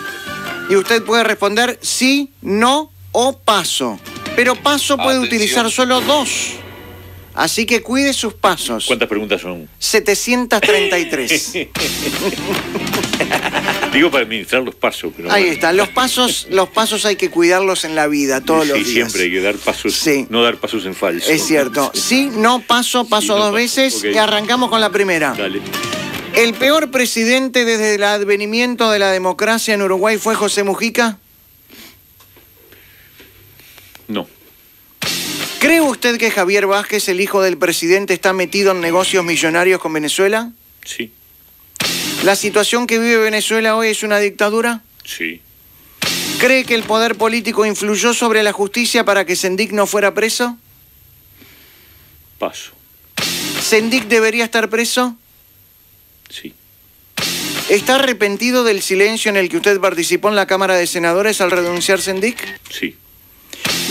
y usted puede responder sí, no o paso. Pero paso puede utilizar solo 2. Así que cuide sus pasos. ¿Cuántas preguntas son? 733. Digo para administrar los pasos. Pero Ahí bueno. está. Los pasos hay que cuidarlos en la vida todos los días. Sí, siempre hay que dar pasos, Sí. no dar pasos en falso. Es cierto. Sí, no, paso Sí, no, 2 paso. veces Ok. y arrancamos con la primera. Dale. ¿El peor presidente desde el advenimiento de la democracia en Uruguay fue José Mujica? No. ¿Cree usted que Javier Vázquez, el hijo del presidente, está metido en negocios millonarios con Venezuela? Sí. ¿La situación que vive Venezuela hoy es una dictadura? Sí. ¿Cree que el poder político influyó sobre la justicia para que Sendik no fuera preso? Paso. ¿Sendik debería estar preso? Sí. ¿Está arrepentido del silencio en el que usted participó en la Cámara de Senadores al renunciar Sendik? Sí.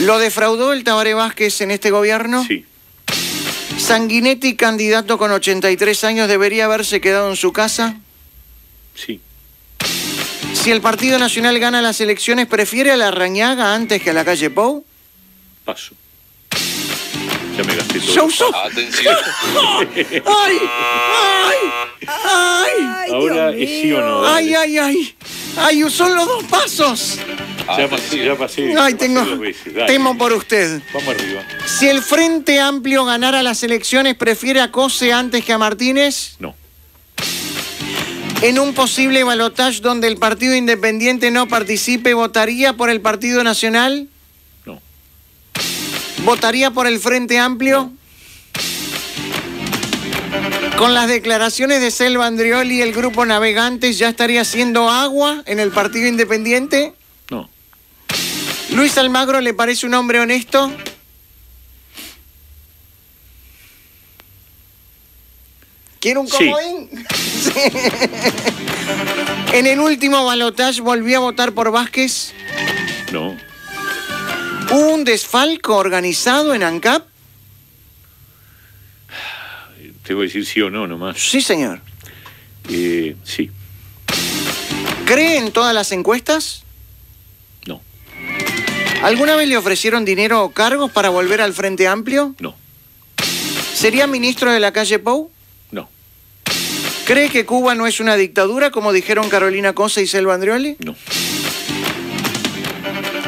¿Lo defraudó el Tabaré Vázquez en este gobierno? Sí. ¿Sanguinetti, candidato con 83 años, debería haberse quedado en su casa? Sí. Si el Partido Nacional gana las elecciones, ¿prefiere a la Rañaga antes que a la calle Pou? Paso. Ya me gasté todo. ¡Souso! Atención. ¡Ay! ¡Ay! ¡Ay! Ahora Dios es sí o no. ¡Ay, dale. ay, ay! ¡Ay, son los 2 pasos! Ya pasé. Ya ¡Ay, pasé tengo... 2 veces. Dale. Temo por usted! Vamos arriba. Si el Frente Amplio ganara las elecciones, ¿prefiere a Cose antes que a Martínez? No. En un posible balotaje donde el Partido Independiente no participe, ¿votaría por el Partido Nacional? No. ¿Votaría por el Frente Amplio? Con las declaraciones de Selva Andrioli y el Grupo Navegantes, ¿ya estaría haciendo agua en el Partido Independiente? No. ¿Luis Almagro le parece un hombre honesto? ¿Quiere un Sí. comodín? Sí. En el último balotaje, ¿volvió a votar por Vázquez? No. ¿Hubo un desfalco organizado en ANCAP? Tengo que decir sí o no nomás. Sí, señor. Sí. ¿Cree en todas las encuestas? No. ¿Alguna vez le ofrecieron dinero o cargos para volver al Frente Amplio? No. ¿Sería ministro de la calle Pou? No. ¿Cree que Cuba no es una dictadura, como dijeron Carolina Cosa y Selva Andrioli? No.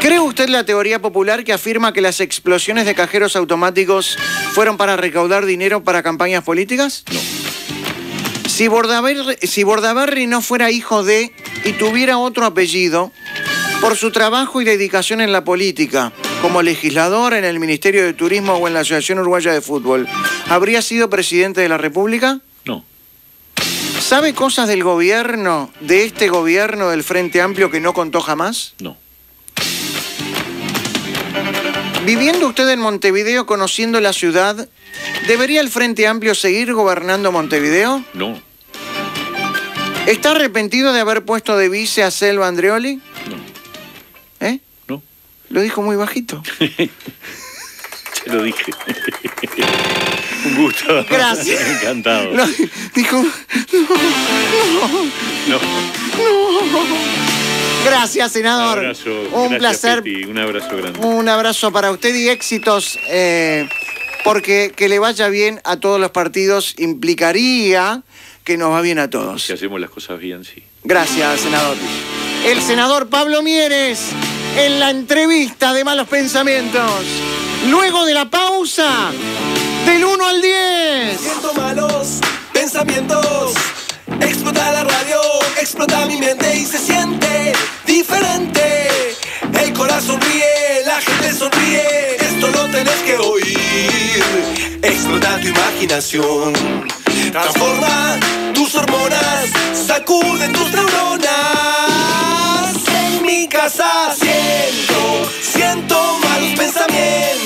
¿Cree usted la teoría popular que afirma que las explosiones de cajeros automáticos fueron para recaudar dinero para campañas políticas? No. Si Bordaberry no fuera hijo de y tuviera otro apellido, por su trabajo y dedicación en la política, como legislador en el Ministerio de Turismo o en la Asociación Uruguaya de Fútbol, ¿habría sido presidente de la República? No. ¿Sabe cosas del gobierno, de este gobierno del Frente Amplio que no contó jamás? No. Viviendo usted en Montevideo, conociendo la ciudad, ¿debería el Frente Amplio seguir gobernando Montevideo? No. ¿Está arrepentido de haber puesto de vice a Selva Andrioli? No. ¿Eh? No. Lo dijo muy bajito. Ya lo dije. Un gusto. Gracias. Encantado. Dijo... No. Gracias, senador. Un abrazo. Un Gracias, placer. Petty. Un abrazo grande. Un abrazo para usted y éxitos, porque que le vaya bien a todos los partidos implicaría que nos va bien a todos. Si hacemos las cosas bien, sí. Gracias, senador. El senador Pablo Mieres en la entrevista de Malos Pensamientos. Luego de la pausa, del 1 al 10. Siento malos pensamientos. Explota la radio, explota mi mente y se siente diferente. El corazón ríe, la gente sonríe. Esto lo tenés que oír. Explota tu imaginación. transforma tus hormonas, sacude tus neuronas. En mi casa siento malos pensamientos.